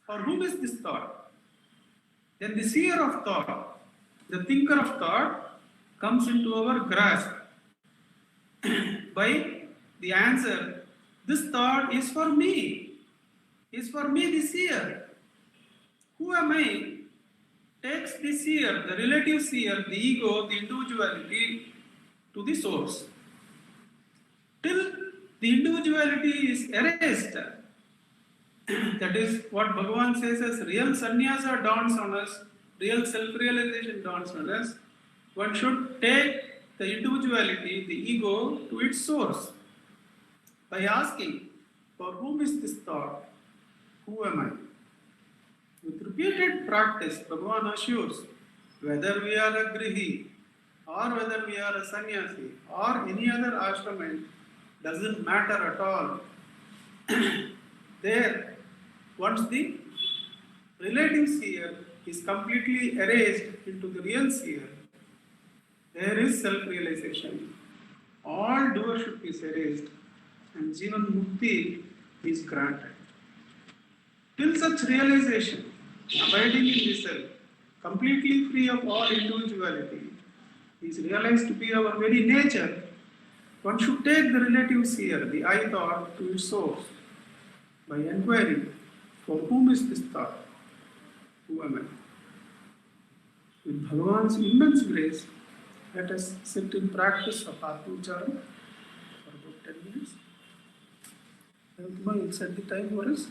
For whom is this thought? Then the seer of thought, the thinker of thought, comes into our grasp by the answer, this thought is for me, the seer. Who am I? Takes the seer, the relative seer, the ego, the individuality to the source. Till the individuality is erased, that is what Bhagavan says as real sannyasa dawns on us, real self-realization dawns on us. One should take the individuality, the ego, to its source by asking, for whom is this thought? Who am I? With repeated practice, Bhagavan assures, whether we are a grihi or whether we are a sannyasi or any other ashramite, doesn't matter at all. There, once the relative seer is completely erased into the real seer, there is self-realization. All doership is erased and Jivan Mukti is granted. Till such realization, abiding in the self, completely free of all individuality, is realized to be our very nature, one should take the relative seer, the I thought, to its source by inquiring, for whom is this thought? Who am I? With Bhagavan's immense grace, let us sit in practice of Atmacharan for about 10 minutes. You'll set the time for us.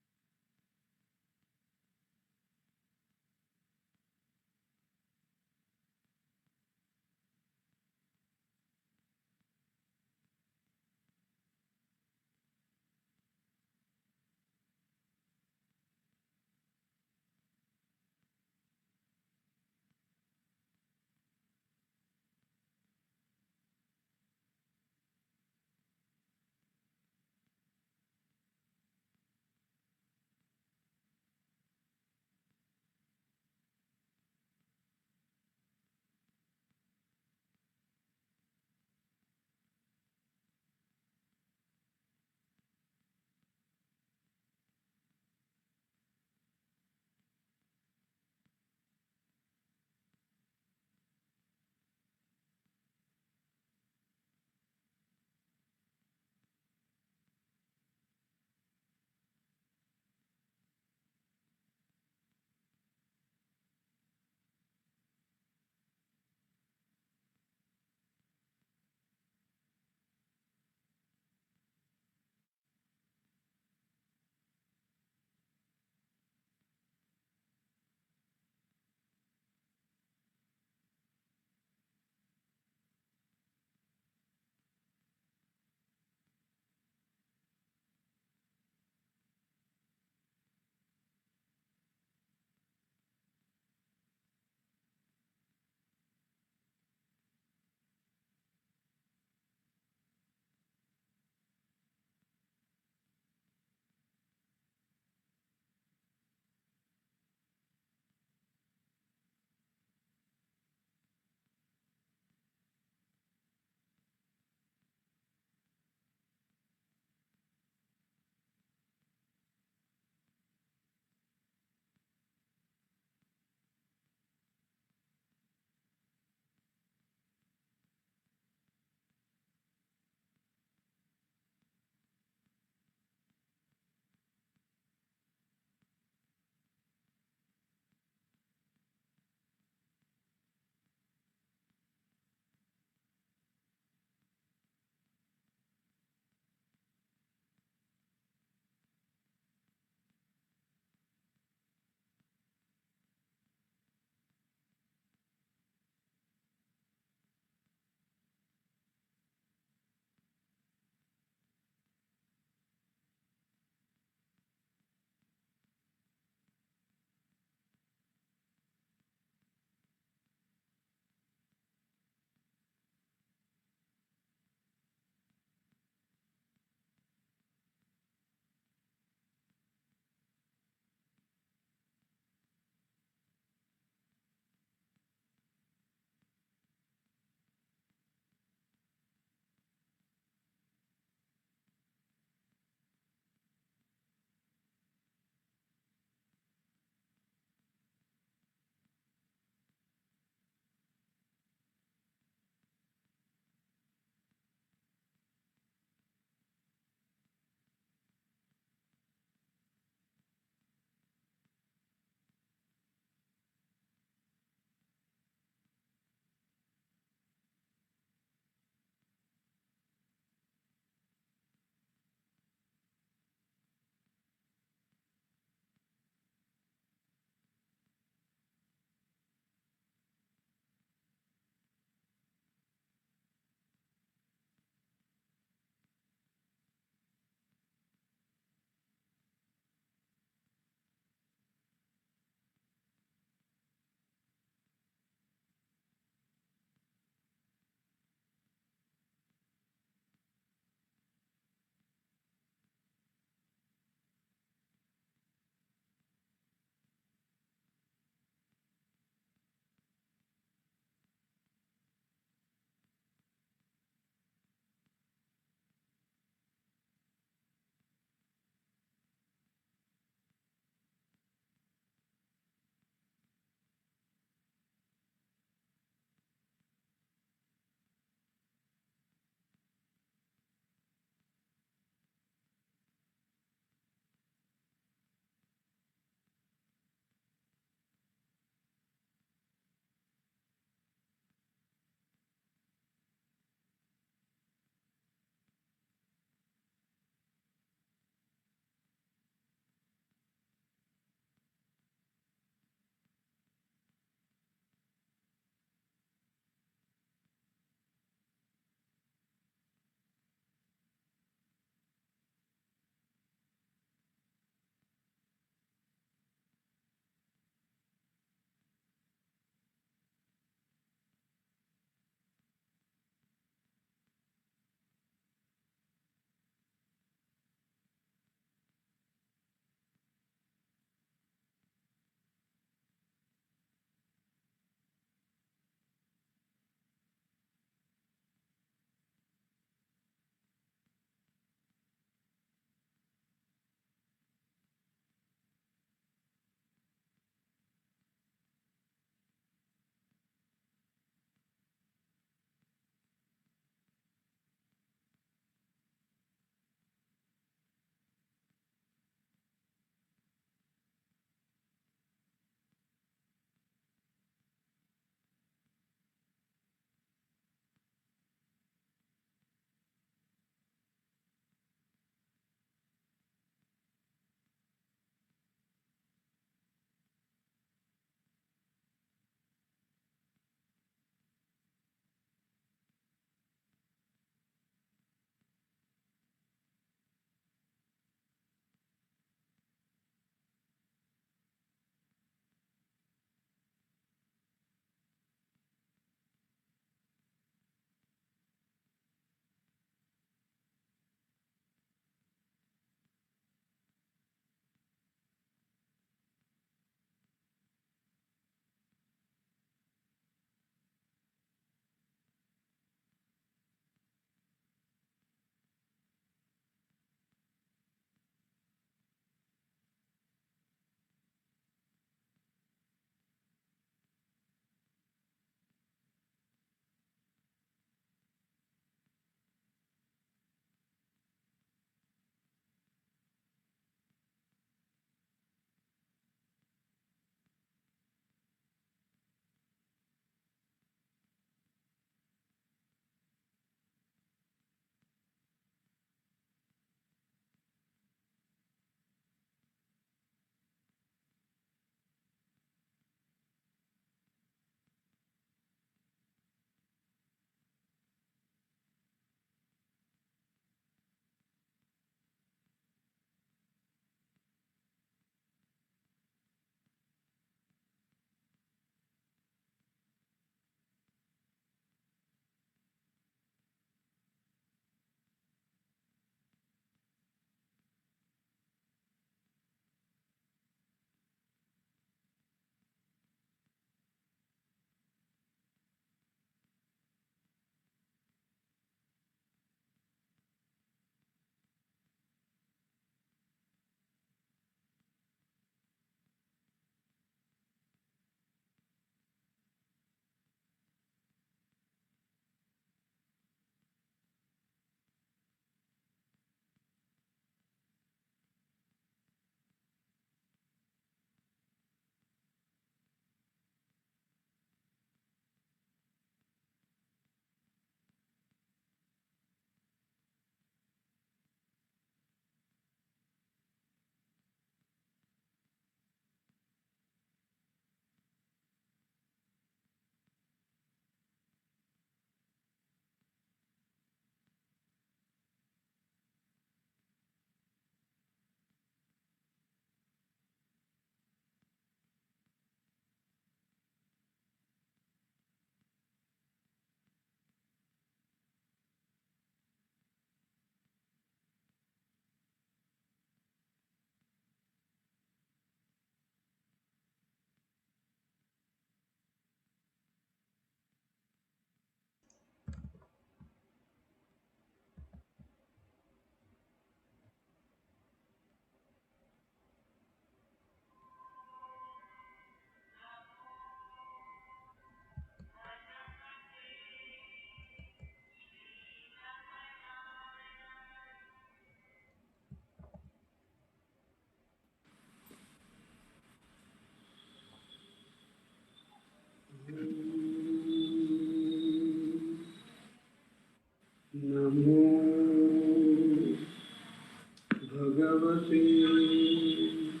Bhagavate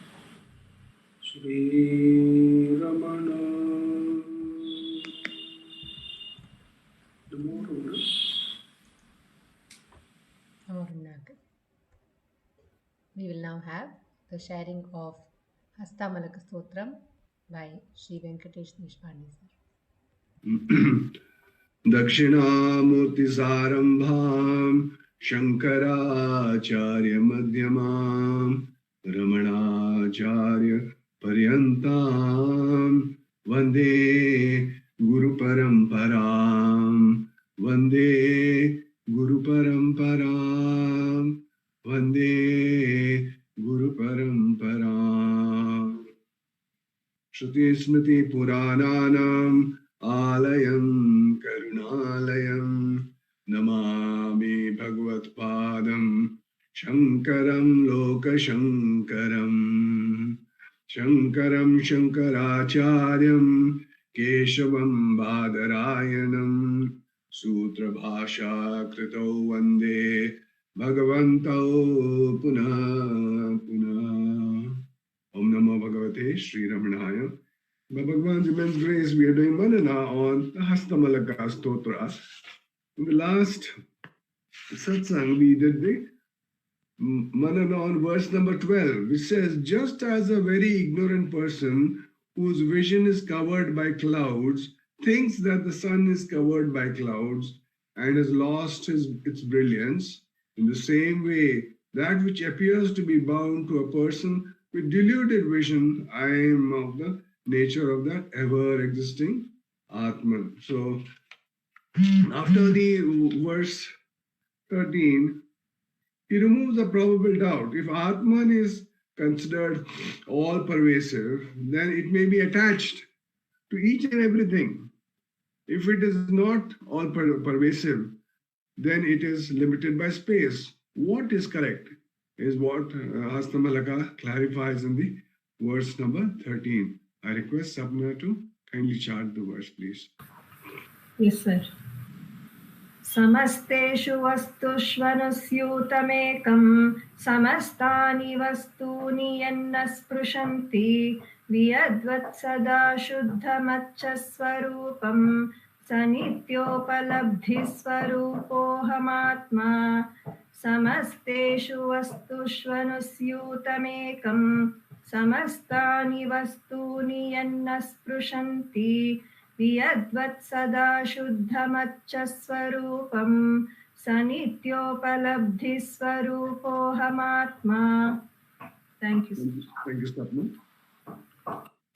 Shri Ramana. Namo Ramana. Namo Ramana. We will now have the sharing of Hastamalaka Stotram by Sri Venkatesh Nishpani sir. Dakshinamurti Sarambham Shankaracharya Madhyamam Ramanacharya Paryantam Vande Guru Paramparam Vande Guru Paramparam Vande Guru Paramparam Shruti Smriti Purananam Alayam Karunalayam Namami Bhagavat Padam Shankaram Loka Shankaram Shankaram Shankaracharyam Keshavam Badarayanam Sutra Bhasha Krito Vande Bhagavanto Punah Punah. Om Namo Bhagavate Sri Ramanaya. By Bhagavan's immense grace, we are doing Manana on the Hastamalaka Stotra. In the last Satsangh, we did the Manana on verse number 12, which says, just as a very ignorant person whose vision is covered by clouds thinks that the sun is covered by clouds and has lost its brilliance, in the same way, that which appears to be bound to a person with deluded vision, I am of the nature of that ever-existing Atman. So, after the verse 13, he removes the probable doubt. If Atman is considered all-pervasive, then it may be attached to each and everything. If it is not all-pervasive, then it is limited by space. What is correct is what Hastamalaka clarifies in the verse number 13. I request Sapna to kindly chant the verse, please. Yes, sir. समस्तेषु वस्तुष्वनुस्यूतमेकं समस्तानि वस्तूनि यन्न स्पृशन्ति वियद्वत्सदा शुद्धमच्चस्वरूपं स नित्योपलब्धिस्वरूपोऽहमात्मा समस्तेषु वस्तुष्वनुस्यूतमेकं समस्तानि वस्तूनि यन्न स्पृशन्ति वियद्वत्सदा शुद्धमच्चस्वरूपं स नित्योपलब्धिस्वरूपोऽहमात्मा. Thank you. Thank you, Sapna.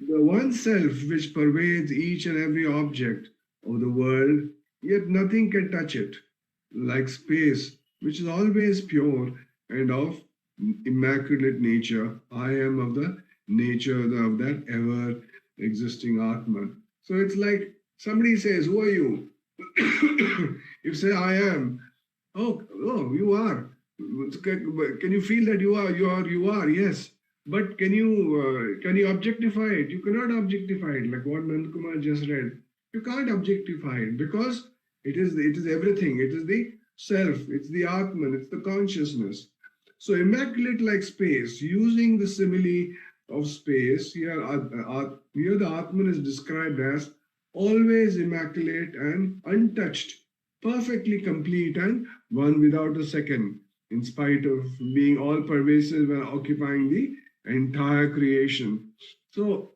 The one self which pervades each and every object of the world, yet nothing can touch it, like space, which is always pure and of immaculate nature. I am of the nature of that ever-existing Atman. So it's like somebody says, who are you? You say, I am. Oh, you are. Can you feel that you are? You are, yes. But can you objectify it? You cannot objectify it, like what Nandakumar just read. You can't objectify it because it is everything. It is the self, it's the Atman, it's the consciousness. So immaculate like space, using the simile of space, here the Atman is described as always immaculate and untouched, perfectly complete and one without a second, in spite of being all pervasive and occupying the entire creation. So,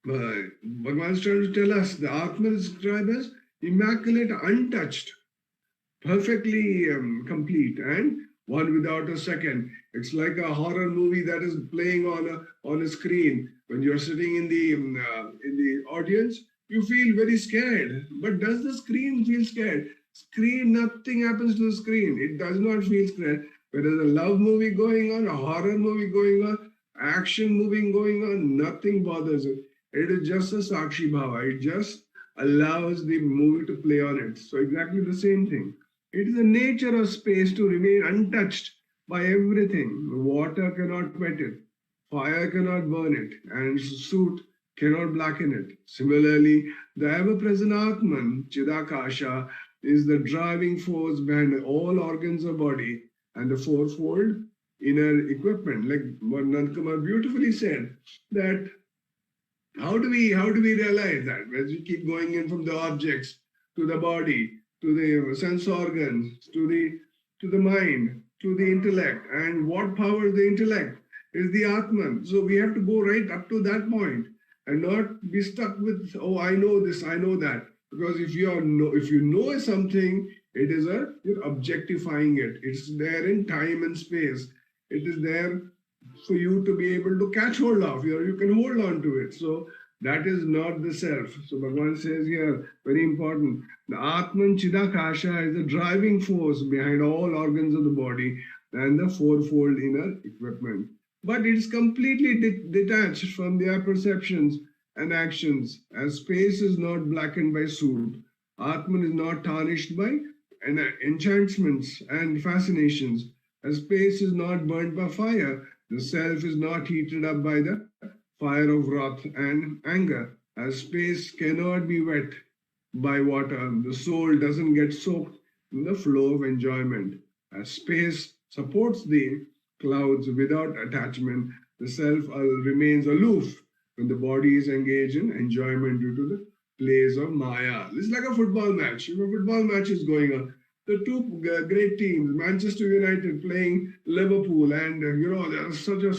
Bhagavan is trying to tell us the Atman is described as immaculate, untouched, perfectly complete, and one without a second. It's like a horror movie that is playing on a screen. When you're sitting in the audience, you feel very scared. But does the screen feel scared? Screen, nothing happens to the screen. It does not feel scared. Where there's a love movie going on, a horror movie going on, action movie going on, nothing bothers it. It is just a Sakshi Bhava. It just allows the movie to play on it. So exactly the same thing. It is the nature of space to remain untouched by everything. Water cannot wet it. Fire cannot burn it. And soot cannot blacken it. Similarly, the ever-present Atman, Chidakasha, is the driving force behind all organs of body and the fourfold inner equipment. Like what Nandkumar beautifully said, that how do we realize that? As we keep going in from the objects to the body, to the sense organs, to the mind, to the intellect, and what powers the intellect is the Atman. So we have to go right up to that point and not be stuck with, oh, I know this, I know that. Because if you know something, it is you're objectifying it. It's there in time and space. It is there for you to be able to catch hold of. You can hold on to it. So that is not the self. So Bhagavan says here, very important, the Atman Chidakasha is the driving force behind all organs of the body and the fourfold inner equipment. But it is completely detached from their perceptions and actions, as space is not blackened by soot. Atman is not tarnished by enchantments and fascinations. As space is not burnt by fire, the self is not heated up by the fire of wrath and anger. As space cannot be wet by water, the soul doesn't get soaked in the flow of enjoyment. As space supports the clouds without attachment, the self remains aloof when the body is engaged in enjoyment due to the plays of Maya. This is like a football match. If a football match is going on, the two great teams, Manchester United playing Liverpool, and there's such a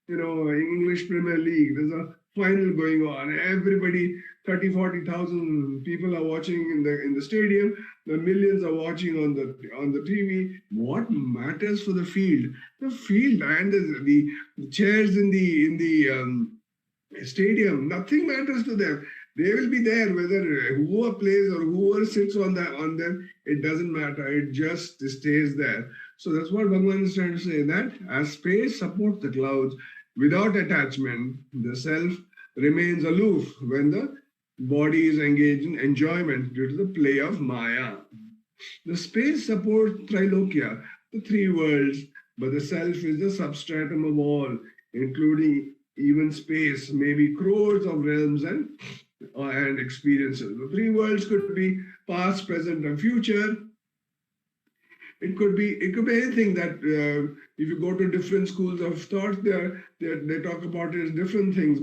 English Premier League. There's a final going on. Everybody, 30,000-40,000 people are watching in the stadium. The millions are watching on the TV. What matters for the field? The field and the chairs in the stadium. Nothing matters to them. They will be there, whether whoever plays or whoever sits on them, it doesn't matter. It just stays there. So that's what Bhagavan is trying to say, that as space supports the clouds without attachment, the self remains aloof when the body is engaged in enjoyment due to the play of Maya. The space supports Trilokya, the three worlds, but the self is the substratum of all, including even space, maybe crores of realms and experiences. The three worlds could be past, present, and future. It could be anything that if you go to different schools of thought, they talk about it as different things.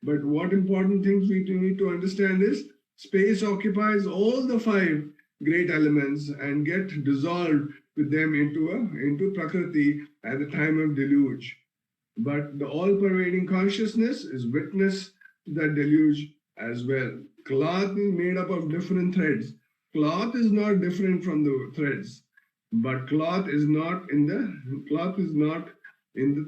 But what important things we need to understand is space occupies all the five great elements and get dissolved with them into Prakriti at the time of deluge. But the all-pervading consciousness is witness to that deluge as well. Cloth is made up of different threads. Cloth is not different from the threads, but cloth is not in the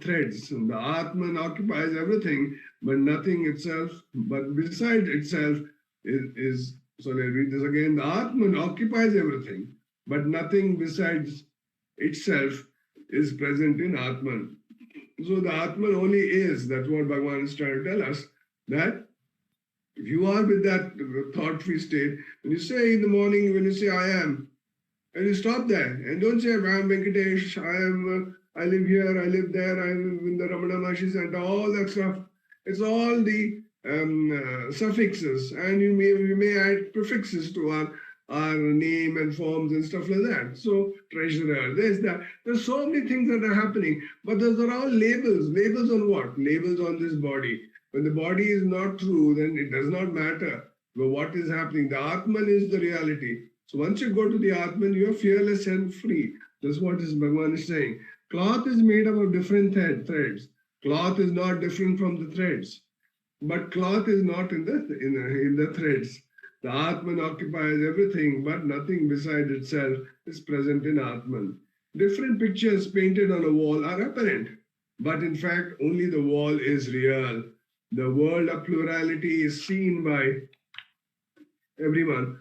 threads. The Atman occupies everything, but nothing itself, but beside itself is so let's read this again. The Atman occupies everything, but nothing besides itself is present in Atman. So the Atman only is, that's what Bhagavan is trying to tell us, that if you are with that thought-free state, when you say in the morning, when you say I am, and you stop there, and don't say I am Venkatesh, I live here, I live there, I live in the Ramana Maharshi Center, all that stuff. It's all the suffixes, and you may add prefixes to our name and forms and stuff like that. So treasurer, there's that. There's so many things that are happening, but those are all labels. Labels on what? Labels on this body. When the body is not true, then it does not matter what is happening. The Atman is the reality. So once you go to the Atman, you are fearless and free. That's what Bhagavan is saying. Cloth is made up of different threads. Cloth is not different from the threads. But cloth is not in the threads. The Atman occupies everything, but nothing beside itself is present in Atman. Different pictures painted on a wall are apparent, but in fact only the wall is real. The world of plurality is seen by everyone.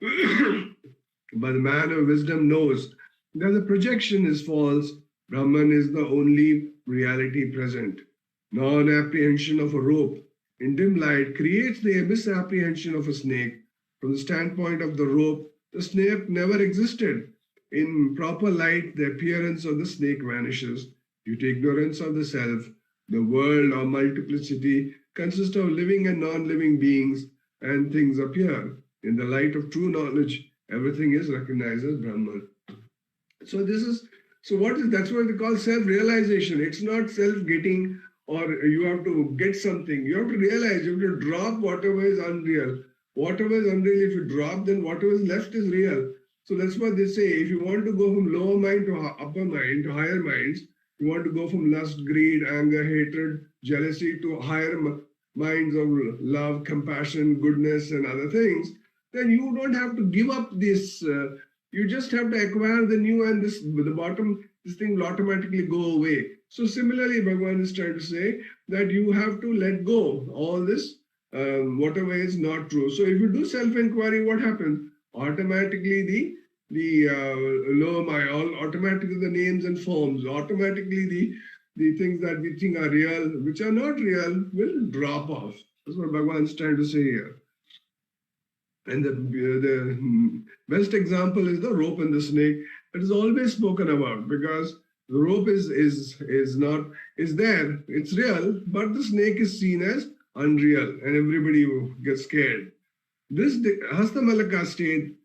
But the man of wisdom knows that the projection is false. Brahman is the only reality present. Non-apprehension of a rope in dim light creates the misapprehension of a snake. From the standpoint of the rope, the snake never existed. In proper light, the appearance of the snake vanishes. Due to ignorance of the self, the world or multiplicity consists of living and non-living beings, and things appear. In the light of true knowledge, everything is recognized as Brahman. So this is So that's what they call self-realization. It's not self-getting or you have to get something. You have to realize, you have to drop whatever is unreal. Whatever is unreal, if you drop, then whatever is left is real. So that's what they say. If you want to go from lower mind to upper mind, to higher minds, you want to go from lust, greed, anger, hatred, jealousy to higher minds of love, compassion, goodness, and other things, then you don't have to give up this. You just have to acquire the new, and this thing will automatically go away. So similarly, Bhagavan is trying to say that you have to let go all this, whatever is not true. So if you do self-inquiry, what happens? Automatically the lower mind, automatically the names and forms, automatically the things that we think are real, which are not real, will drop off. That's what Bhagavan is trying to say here. And the best example is the rope and the snake. It is always spoken about because the rope is there, it's real, but the snake is seen as unreal, and everybody gets scared. This Hastamalaka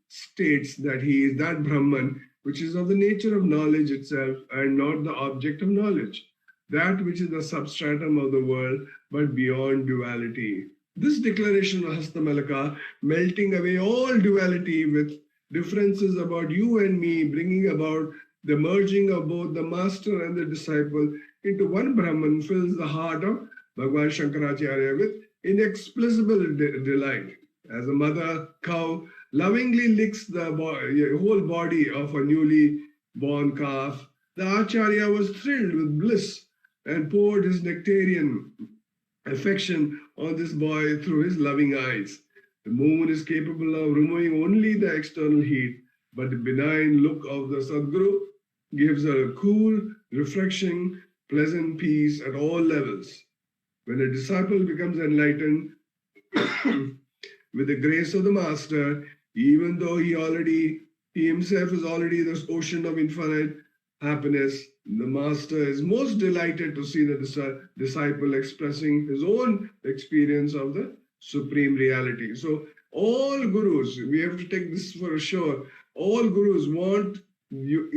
states that he is that Brahman which is of the nature of knowledge itself and not the object of knowledge, that which is the substratum of the world but beyond duality. This declaration of Hastamalaka, melting away all duality with differences about you and me, bringing about the merging of both the master and the disciple into one Brahman, fills the heart of Bhagavan Shankaracharya with inexplicable delight. As a mother cow lovingly licks the whole body of a newly born calf, the Acharya was thrilled with bliss and poured his nectarian affection on this boy through his loving eyes. The moon is capable of removing only the external heat, but the benign look of the Sadguru gives a cool, refreshing, pleasant peace at all levels. When a disciple becomes enlightened with the grace of the Master, even though he himself is already this ocean of infinite happiness, the Master is most delighted to see the disciple expressing his own experience of the supreme reality. So all gurus, we have to take this for sure, all gurus want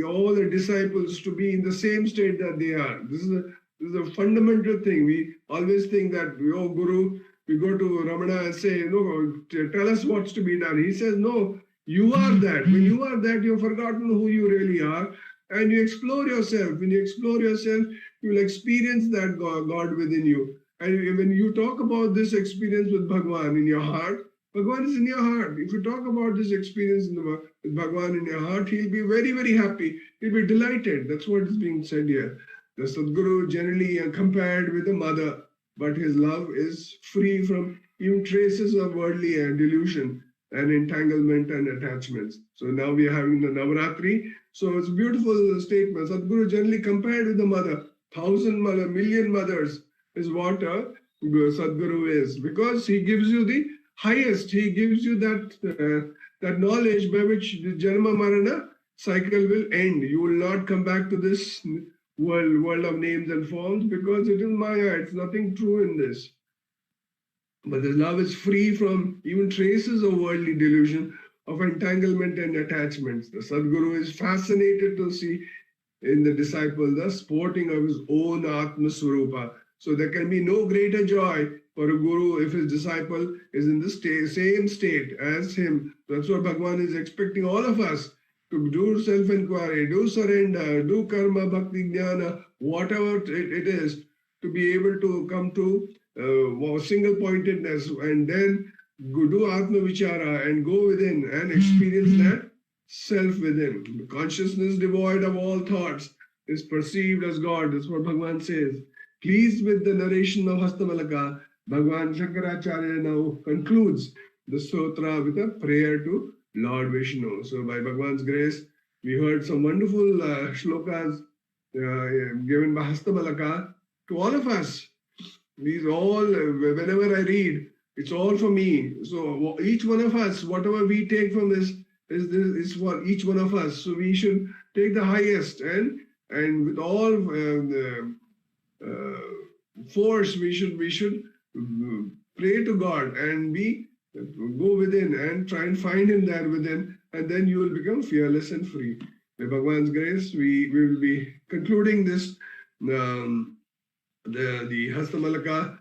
all the disciples to be in the same state that they are. This is a fundamental thing. We always think that, oh, Guru, we go to Ramana and say, no, tell us what's to be done. He says, no, you are that. When you are that, you've forgotten who you really are, and you explore yourself. When you explore yourself, you will experience that God within you. And when you talk about this experience with Bhagavan in your heart, Bhagavan is in your heart. If you talk about this experience with Bhagavan in your heart, he'll be very, very happy. He'll be delighted. That's what is being said here. The Sadguru generally compared with a mother, but his love is free from even traces of worldly delusion and entanglement and attachments. So now we are having the Navaratri. So it's a beautiful statement. Sadguru generally compared with the mother. 1,000 mother, million mothers is what a Sadguru is, because he gives you the highest. He gives you that knowledge by which the Janma Marana cycle will end. You will not come back to this world of names and forms, because it is Maya. It's nothing true in this. But the love is free from even traces of worldly delusion, of entanglement and attachments. The Sadguru is fascinated to see in the disciple the sporting of his own Atma Swarupa. So there can be no greater joy for a guru if his disciple is in the same state as him. That's what Bhagavan is expecting all of us to do: self-inquiry, do surrender, do karma, bhakti, jnana, whatever it is, to be able to come to single-pointedness, and then do Atma Vichara and go within and experience that self within. The consciousness devoid of all thoughts is perceived as God. That's what Bhagavan says. Pleased with the narration of Hastamalaka, Bhagavan Shankaracharya now concludes the sutra with a prayer to Lord Vishnu. So by Bhagavan's grace, we heard some wonderful shlokas given by Hastamalaka to all of us. These all, whenever I read, it's all for me. So each one of us, whatever we take from this is for each one of us. So we should take the highest, and with all force we should pray to God and go within and try and find Him there within, and then you will become fearless and free. By Bhagwan's grace, we will be concluding this, the Hastamalaka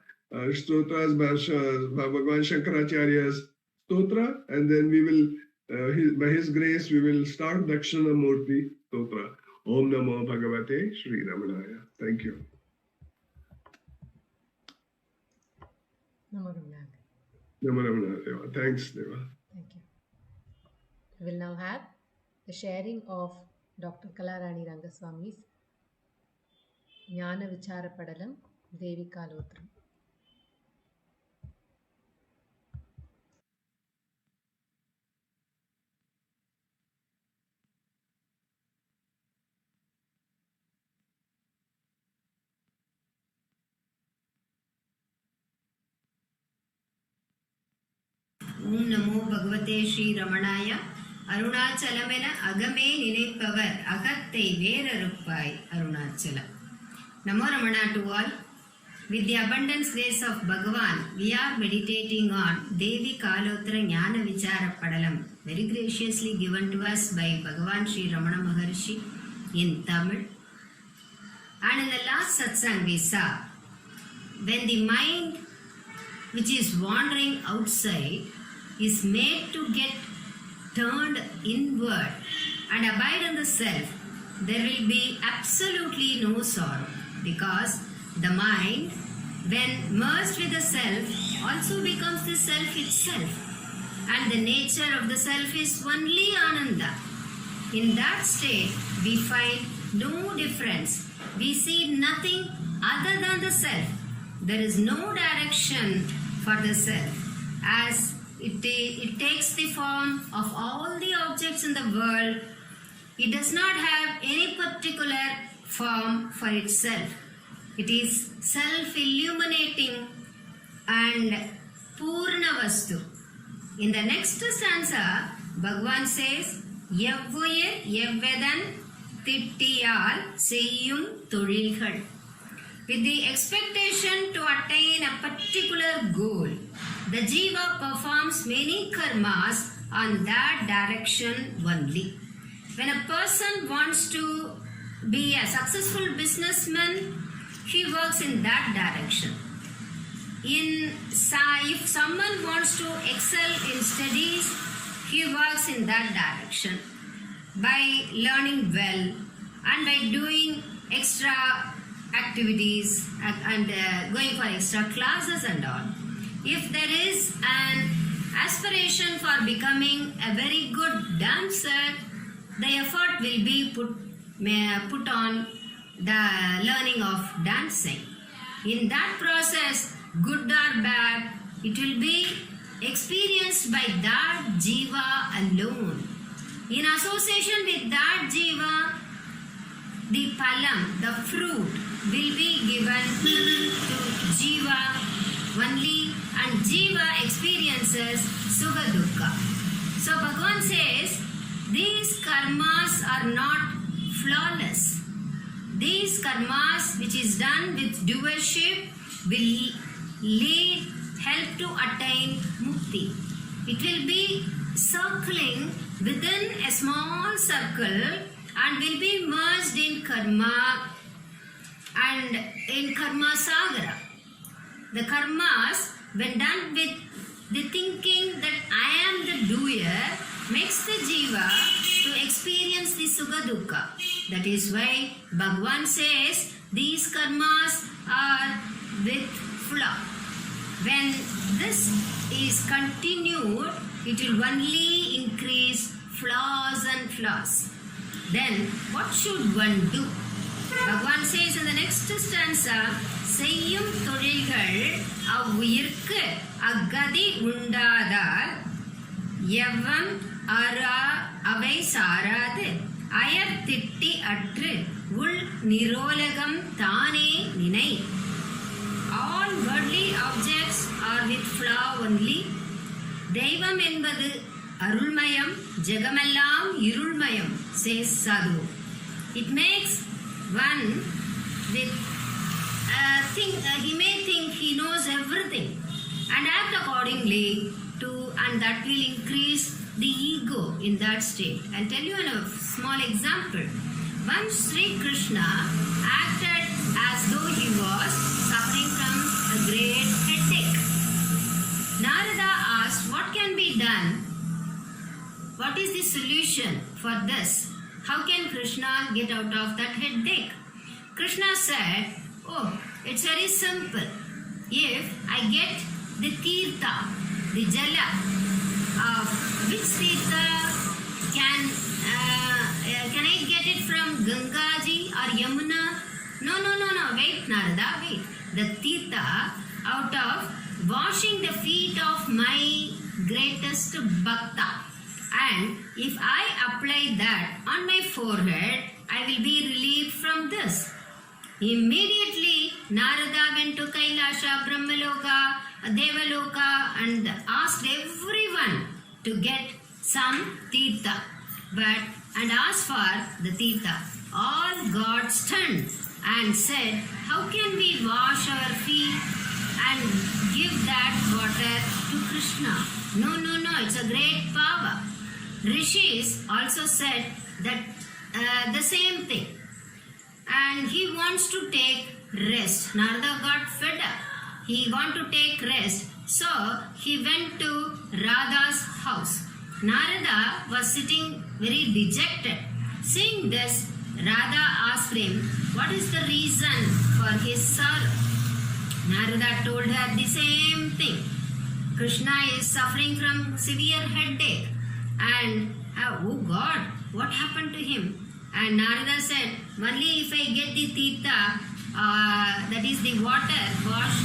Stotras by Bhagwan Shankaracharya's Stotra, and then we will, by his grace, we will start Dakshina Murti Stotra. Om Namo Bhagavate Sri Ramanaya. Thank you. Namo Ramana. Namo Ramana Deva. Thanks, Deva. Thank you. We will now have the sharing of Dr. Kalarani Rangaswami's Jnana Vichara Padalam Devi Kalotram. ஓம் நமோ பகவதே ஸ்ரீ ரமணாய. அருணாச்சலமென அகமே நினைப்பவர் அகத்தை வேறறுப்பாய் Arunachalam. Namo Ramana to all. With the abundance grace of Bhagavan, we are meditating on Devi Kalotra Jnana Vichara Padalam, very graciously given to us by Bhagavan Sri Ramana Maharshi in Tamil. And in the last Satsangh we saw, when the mind which is wandering outside is made to get turned inward and abide in the self, there will be absolutely no sorrow, because the mind, when merged with the self, also becomes the self itself, and the nature of the self is only Ananda. In that state, we find no difference. We see nothing other than the self. There is no direction for the self, as it takes the form of all the objects in the world. It does not have any particular form for itself. It is self-illuminating and Purna Vastu. In the next stanza, Bhagavan says, Yavvuyir yevvedan tittiyal seyyum tozhilgal. With the expectation to attain a particular goal, the jiva performs many karmas on that direction only. When a person wants to be a successful businessman, he works in that direction. If someone wants to excel in studies, he works in that direction by learning well and by doing extra activities and going for extra classes and all. If there is an aspiration for becoming a very good dancer, the effort will be put on the learning of dancing. In that process, good or bad, it will be experienced by that jiva alone. In association with that jiva, the palam, the fruit, will be given to jiva only, and jiva experiences sukha dukkha. So Bhagavan says, these karmas are not flawless. These karmas which is done with doership will help to attain mukti. It will be circling within a small circle and will be merged in karma and in karma sagara. The karmas, when done with the thinking that I am the doer, makes the jiva to experience the sukha dukkha. That is why Bhagavan says these karmas are with flaw. When this is continued, it will only increase flaws and flaws. Then what should one do? Bhagavan says in the next stanza, Seyyum tozhilgal avuyirku agadi undadar yavam ara avai saradu ayar titti atru ul nirolagam thane ninai. All worldly objects are with flaw only. Deivam என்பது அருள்மயம், ஜெகமெல்லாம் இருள்மயம், says Sadhu. It makes one with he may think he knows everything and act accordingly and that will increase the ego in that state. I'll tell you a small example. Once Sri Krishna acted as though he was suffering from a great headache. Narada asked, what can be done? What is the solution for this? How can Krishna get out of that headache? Krishna said, oh, it's very simple. If I get the tirtha, the jala, which tirtha can I get it from Gangaji or Yamuna? No, wait Narada, wait. The tirtha out of washing the feet of my greatest bhakta. And if I apply that on my forehead, I will be relieved from this. Immediately, Narada went to Kailasha, Brahmaloka, Devaloka and asked everyone to get some tirtha and asked for the tirtha. All got stunned and said, how can we wash our feet and give that water to Krishna? No, it's a great power. Rishis also said that the same thing. And he wants to take rest. Narada got fed up. He want to take rest. So he went to Radha's house. Narada was sitting very dejected. Seeing this, Radha asked him, what is the reason for his sorrow? Narada told her the same thing. Krishna is suffering from severe headache. And oh God, what happened to him? And Narada said, only if I get the tirtha, that is the water washed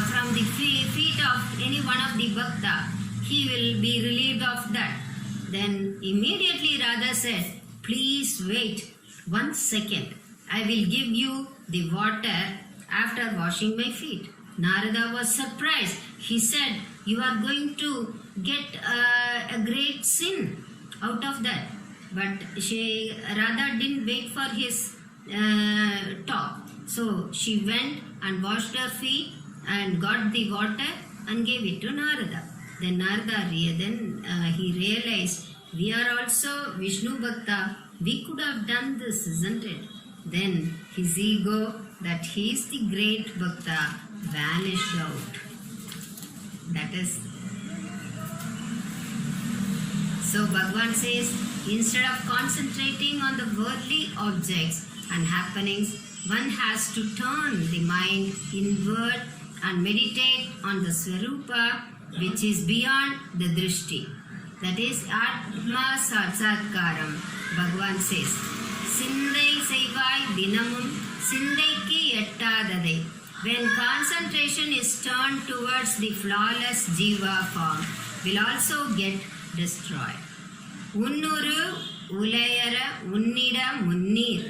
from the feet of any one of the bhakta, he will be relieved of that. Then immediately Radha said, please wait 1 second. I will give you the water after washing my feet. Narada was surprised. He said, you are going to get a great sin out of that. But Radha didn't wait for his talk. So she went and washed her feet and got the water and gave it to Narada. Then Narada, he realized, we are also Vishnu Bhakta. We could have done this, isn't it? Then his ego, that he is the great Bhakta, vanished out. That is. So Bhagavan says, instead of concentrating on the worldly objects and happenings, one has to turn the mind inward and meditate on the Swarupa, which is beyond the Drishti. That is Atma Satsatkaram. Bhagavan says, Sindai Saivai Dinamum Sindaiki Ettadade. When concentration is turned towards the flawless Jiva form, will also get destroyed. Unnuru Ulayara Unnida Munnir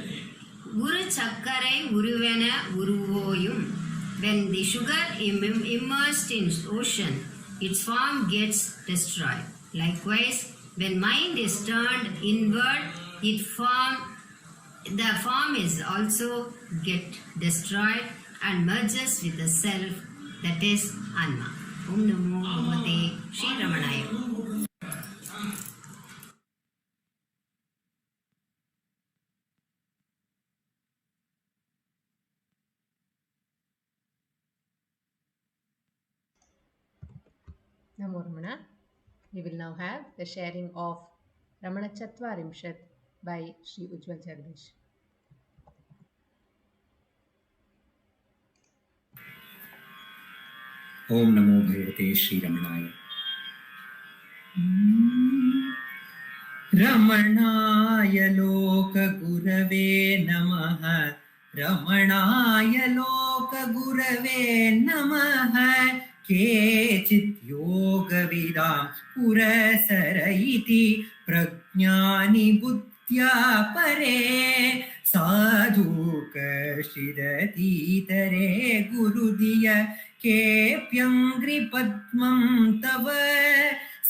Guru Chakkarai Uruvena Uruvoyum. When the sugar immersed in ocean, its form gets destroyed. Likewise, when mind is turned inward, the form is also get destroyed and merges with the self, that is Anma. Om Namo Bhagavate Shri Ramanaya. Namo Ramana. We will now have the sharing of Ramanacentre by Sri Ujjwal Jagdish. Om Namo Bhagavate Shri Ramanaya. Ramanaya Loka Gurave Namaha. Ramanaya Loka Gurave Namaha. Kechit Yoga Vidam Purasara iti Prajnani Buddhya Pare Sadhu Kashidati Tare Gurudiya Kepyangri Padmam Tava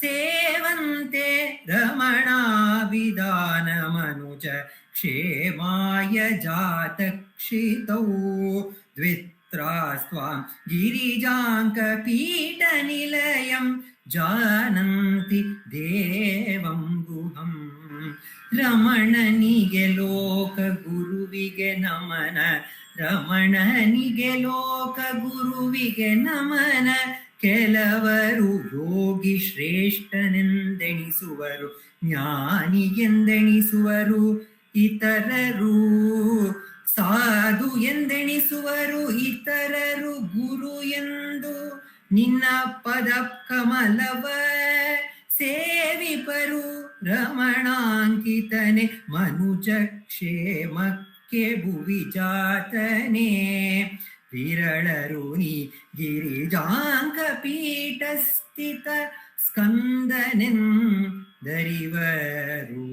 Sevante Ramana Vidana Manuja Kshemaya Jatakshitau Dvitrastvam Girijanka Pita Nilayam जानन्ति देवं गुहम् रमणनिगे लोकगुरुविगे नमन रमणनिगे लोकगुरुविगे नमನ ಕೆಲವರು ಯೋಗಿ ಶ್ರೇಷ್ಠನೆಂದೆಣಿಸುವರು ಜ್ಞಾನಿ ಎಂದೆಣಿಸುವರು ಇತರರು ಸಾಧು ಎಂದೆಣಿಸುವರು ಇತರರು ಗುರು ಎಂದು ನಿನ್ನ ಪದ ಕಮಲವ ಸೇವಿಪರು ರಮಣಾಂಕಿತನೆ ಮನುಜ ಕ್ಷೇಮಕ್ಕೆ ಭುವಿ ಜಾತನೆ ವಿರಳರು ನೀ ಗಿರಿಜಾಂಕ ಪೀಠ ಸ್ಥಿತ ಸ್ಕಂದನೆಂದರಿವರು.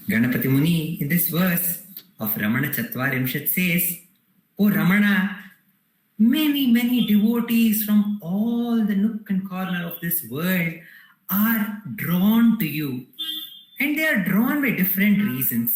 Ganapati Muni in this verse of Ramana Chatvarimshat says, O Ramana, many devotees from all the nook and corner of this world are drawn to you, and they are drawn by different reasons.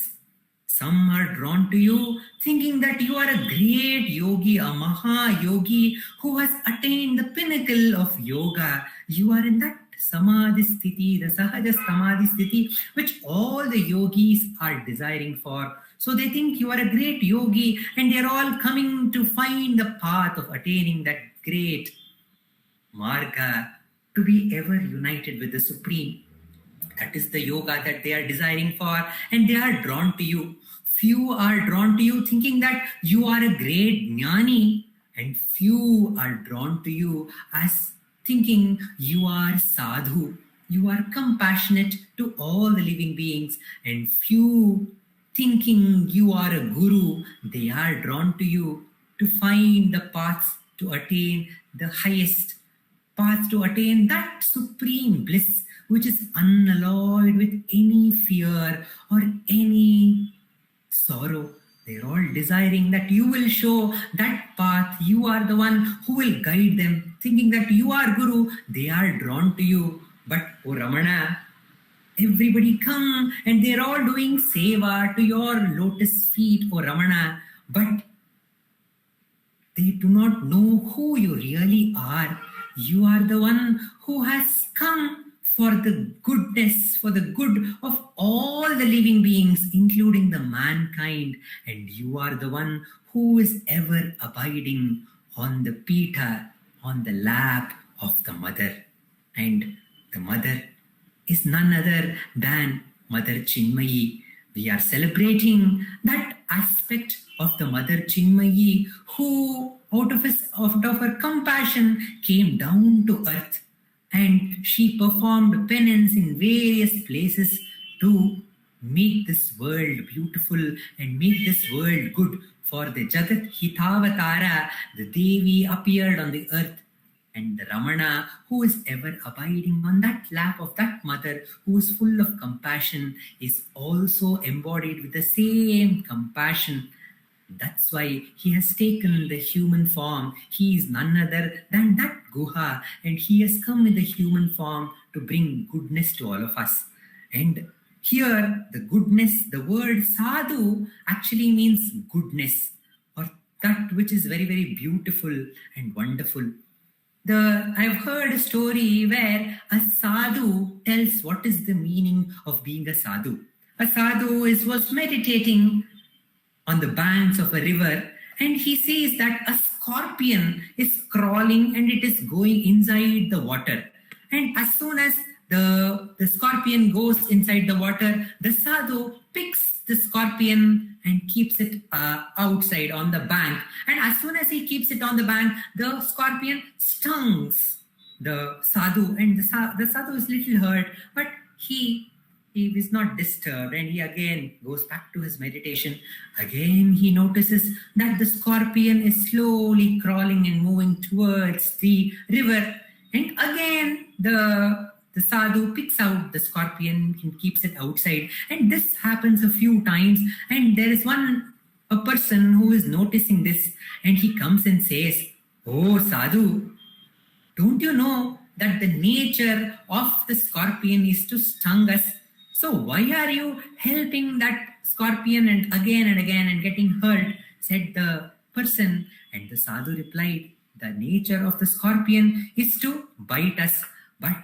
Some are drawn to you thinking that you are a great yogi, a maha yogi who has attained the pinnacle of yoga. You are in that samadhi sthiti, the sahaja samadhi sthiti, which all the yogis are desiring for. So they think you are a great yogi, and they are all coming to find the path of attaining that great marga, to be ever united with the Supreme. That is the yoga that they are desiring for, and they are drawn to you. Few are drawn to you thinking that you are a great jnani, and few are drawn to you as thinking you are sadhu. You are compassionate to all the living beings, and few thinking you are a guru. They are drawn to you to find the paths to attain the highest path, to attain that supreme bliss which is unalloyed with any fear or any sorrow. They're all desiring that you will show that path. You are the one who will guide them. Thinking that you are Guru, they are drawn to you. But, O Ramana, everybody come and they're all doing seva to your lotus feet, O Ramana. But they do not know who you really are. You are the one who has come for the goodness, for the good of all the living beings, including the mankind. And you are the one who is ever abiding on the pita, on the lap of the mother. And the mother is none other than Mother Chinmayi. We are celebrating that aspect of the Mother Chinmayi who out of her compassion came down to earth. And she performed penance in various places to make this world beautiful and make this world good. For the Jagat Hitavatara, the Devi appeared on the earth, and the Ramana, who is ever abiding on that lap of that mother, who is full of compassion, is also embodied with the same compassion. That's why he has taken the human form. He is none other than that Guha, and he has come in the human form to bring goodness to all of us. And here, the goodness, the word sadhu actually means goodness, or that which is very, very beautiful and wonderful. I've heard a story where a sadhu tells what is the meaning of being a sadhu. A sadhu was meditating on the banks of a river, and he sees that a scorpion is crawling and it is going inside the water. And as soon as the scorpion goes inside the water, the sadhu picks the scorpion and keeps it outside on the bank. And as soon as he keeps it on the bank, the scorpion stings the sadhu, and the sadhu is little hurt, but he is not disturbed, and he again goes back to his meditation. Again he notices that the scorpion is slowly crawling and moving towards the river, and again the sadhu picks out the scorpion and keeps it outside. And this happens a few times, and there is a person who is noticing this, and he comes and says, "Oh sadhu, don't you know that the nature of the scorpion is to sting us? So why are you helping that scorpion and again and getting hurt?" said the person. And the sadhu replied, The nature of the scorpion is to bite us, but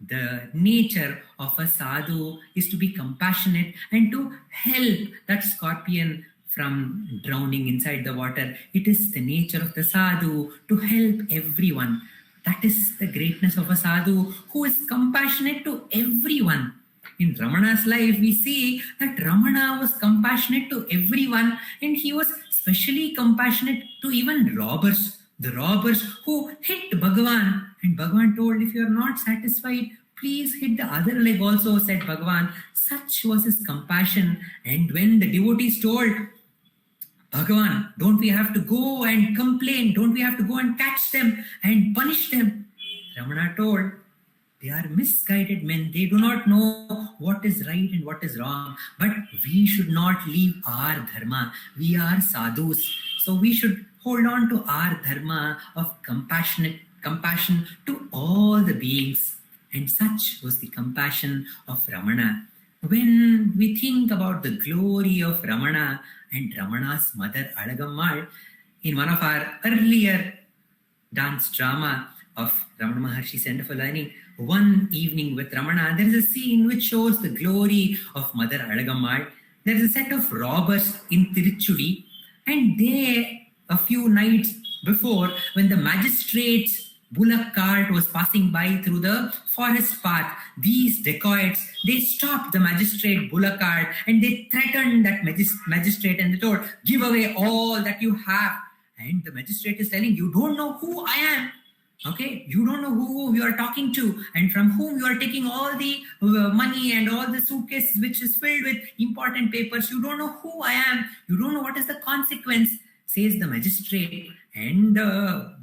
the nature of a sadhu is to be compassionate and to help that scorpion from drowning inside the water. It is the nature of the sadhu to help everyone. That is the greatness of a sadhu who is compassionate to everyone. In Ramana's life, we see that Ramana was compassionate to everyone, and he was specially compassionate to even robbers. The robbers who hit Bhagavan, and Bhagavan told, if you are not satisfied, please hit the other leg also, said Bhagavan. Such was his compassion. And when the devotees told, Bhagavan, don't we have to go and complain? Don't we have to go and catch them and punish them? Ramana told, they are misguided men. They do not know what is right and what is wrong. But we should not leave our dharma. We are sadhus. So we should hold on to our dharma of compassion to all the beings. And such was the compassion of Ramana. When we think about the glory of Ramana and Ramana's mother Alagammal, in one of our earlier dance drama of Ramana Maharshi's End of a Learning, One Evening with Ramana, there is a scene which shows the glory of Mother Alagammal. There is a set of robbers in Tiruchudi, and they, a few nights before, when the magistrate's bullock cart was passing by through the forest path, these dacoits, they stopped the magistrate bullock cart and they threatened that magistrate, and they told, give away all that you have. And the magistrate is telling, you don't know who I am. Okay, you don't know who you are talking to and from whom you are taking all the money and all the suitcases which is filled with important papers. You don't know who I am. You don't know what is the consequence, says the magistrate. And the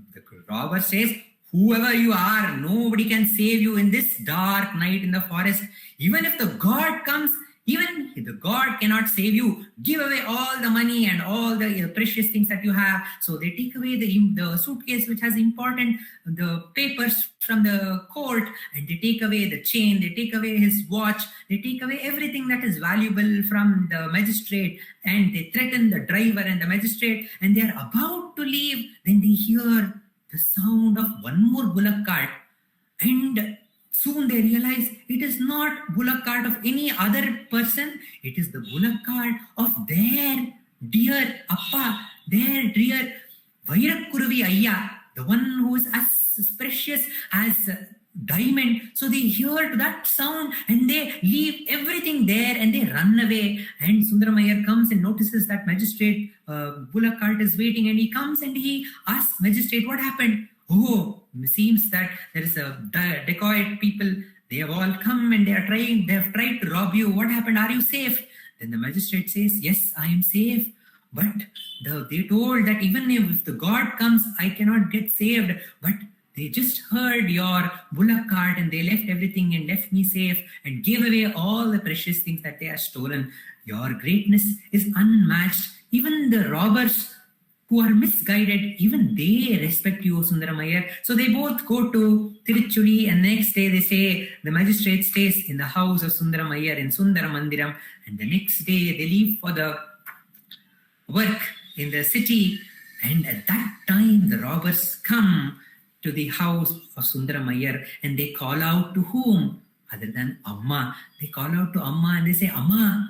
robber says, whoever you are, nobody can save you in this dark night in the forest. Even if the God comes, even if the God cannot save you, give away all the money and all the precious things that you have. So they take away the suitcase which has the papers from the court, and they take away the chain, they take away his watch, they take away everything that is valuable from the magistrate, and they threaten the driver and the magistrate, and they are about to leave. Then they hear the sound of one more bullock cart, and soon they realize it is not bullock cart of any other person. It is the bullock cart of their dear Appa, their dear Vairakkuruvi Ayya, the one who is as precious as diamond. So they hear that sound and they leave everything there and they run away. And Sundaram comes and notices that magistrate bullock cart is waiting, and he comes and he asks magistrate, what happened? Oh, it seems that there is a dacoit people. They have all come and they have tried to rob you. What happened? Are you safe? Then the magistrate says, yes, I am safe. But they told that even if the God comes, I cannot get saved. But they just heard your bullock cart and they left everything and left me safe and gave away all the precious things that they have stolen. Your greatness is unmatched. Even the robbers who are misguided, even they respect you, Sundaram Iyer. So they both go to Tiruchudi, and next day they say the magistrate stays in the house of Sundaram Iyer in Sundara Mandiram, and the next day they leave for the work in the city, and at that time the robbers come to the house of Sundaram Iyer and they call out to whom? Other than Amma. They call out to Amma and they say, Amma,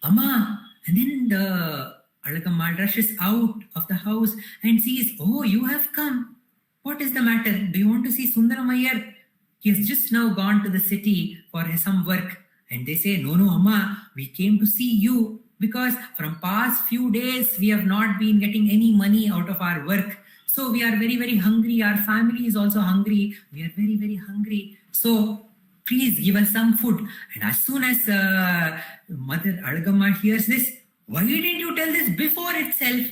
Amma. And then the Alagammal rushes out of the house and sees, oh, you have come. What is the matter? Do you want to see Sundaram Iyer? He has just now gone to the city for some work. And they say, no, Amma, we came to see you because from past few days, we have not been getting any money out of our work. So we are very, very hungry. Our family is also hungry. We are very, very hungry. So please give us some food. And as soon as Mother Alagammal hears this, why didn't you tell this before itself?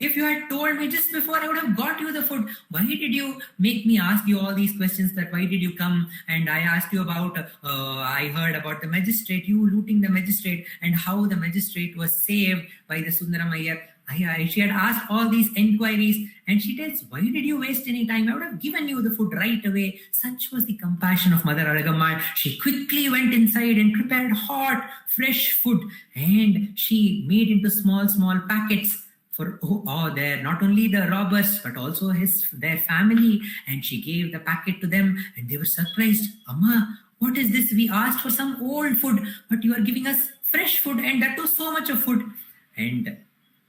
If you had told me just before, I would have got you the food. Why did you make me ask you all these questions, that why did you come? And I asked you about, I heard about the magistrate, you looting the magistrate, and how the magistrate was saved by the Sundaram Iyer. She had asked all these enquiries, and she tells, why did you waste any time? I would have given you the food right away. Such was the compassion of Mother Alagammal. She quickly went inside and prepared hot, fresh food, and she made into small, small packets for their, not only the robbers but also their family, and she gave the packet to them, and they were surprised. Amma, what is this? We asked for some old food, but you are giving us fresh food, and that was so much of food. And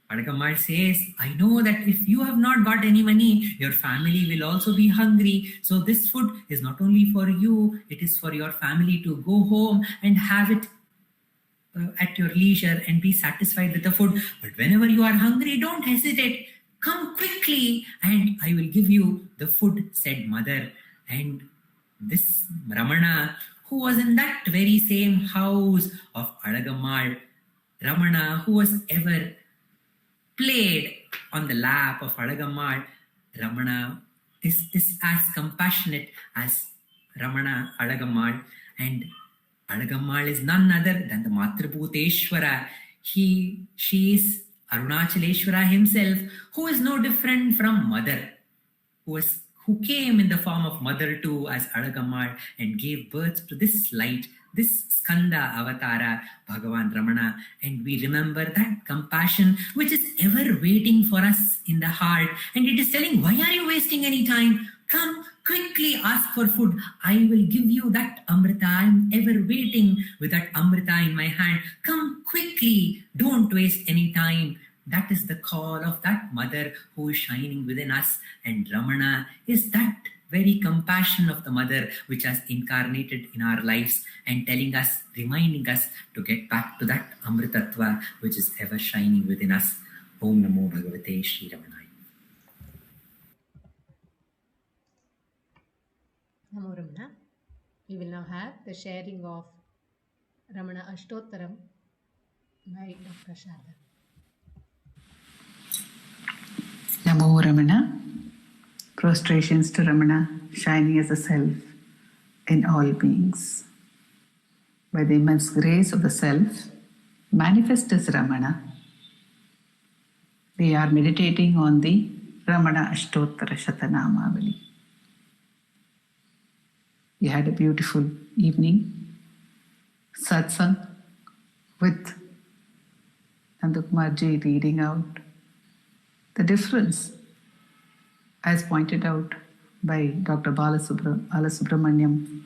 Adagammal says, I know that if you have not got any money, your family will also be hungry. So this food is not only for you, it is for your family to go home and have it at your leisure and be satisfied with the food. But whenever you are hungry, don't hesitate. Come quickly and I will give you the food, said mother. And this Ramana, who was in that very same house of Adagammal, Ramana, who was ever played on the lap of Adagammal, Ramana is as compassionate as Ramana Adagammal, and Adagammal is none other than the Matrabhuteshwara. She is Arunachaleshwara himself, who is no different from mother, who came in the form of mother too as Adagammal and gave birth to this light, this Skanda Avatara, Bhagavan Ramana. And we remember that compassion which is ever waiting for us in the heart. And it is telling, why are you wasting any time? Come quickly, ask for food. I will give you that Amrita. I am ever waiting with that Amrita in my hand. Come quickly. Don't waste any time. That is the call of that mother who is shining within us. And Ramana is that very compassion of the mother which has incarnated in our lives and telling us, reminding us to get back to that Amritattva which is ever shining within us. Om Namo Bhagavate Sri Ramanaya. Namo Ramana. We will now have the sharing of Ramana Ashtottaram by Dr. Sharda. Namo Ramana. Prostrations to Ramana, shining as a self in all beings. By the immense grace of the self, manifest as Ramana, we are meditating on the Ramana Ashtottara Shatanamavali. We had a beautiful evening, Satsangh, with Nandakumarji reading out the difference, as pointed out by Dr. Balasubramaniam,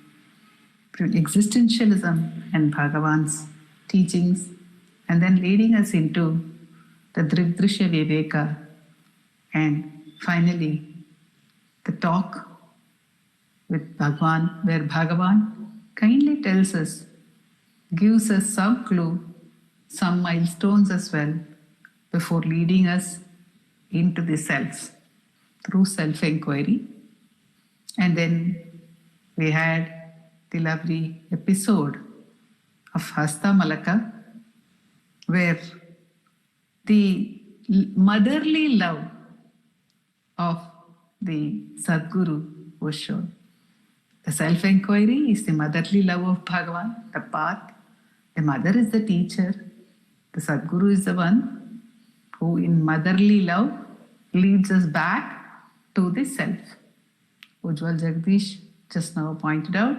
between existentialism and Bhagavan's teachings, and then leading us into the Drigdrishya Viveka, and finally the talk with Bhagavan, where Bhagavan kindly tells us, gives us some clue, some milestones as well, before leading us into the self through self-inquiry. And then we had the lovely episode of Hasta Malaka, where the motherly love of the Sadguru was shown. The self-inquiry is the motherly love of Bhagavan, the path. The mother is the teacher. The Sadguru is the one who in motherly love leads us back to the self. Ujjwal Jagdish just now pointed out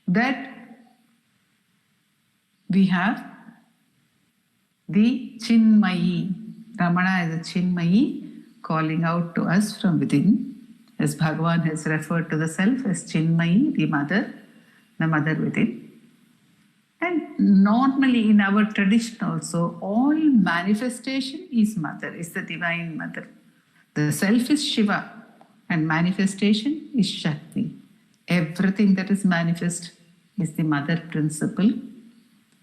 that we have the Chinmayi. Ramana is a Chinmayi calling out to us from within, as Bhagavan has referred to the self as Chinmayi, the mother within. And normally in our tradition also, all manifestation is mother, is the divine mother. The self is Shiva and manifestation is Shakti. Everything that is manifest is the mother principle.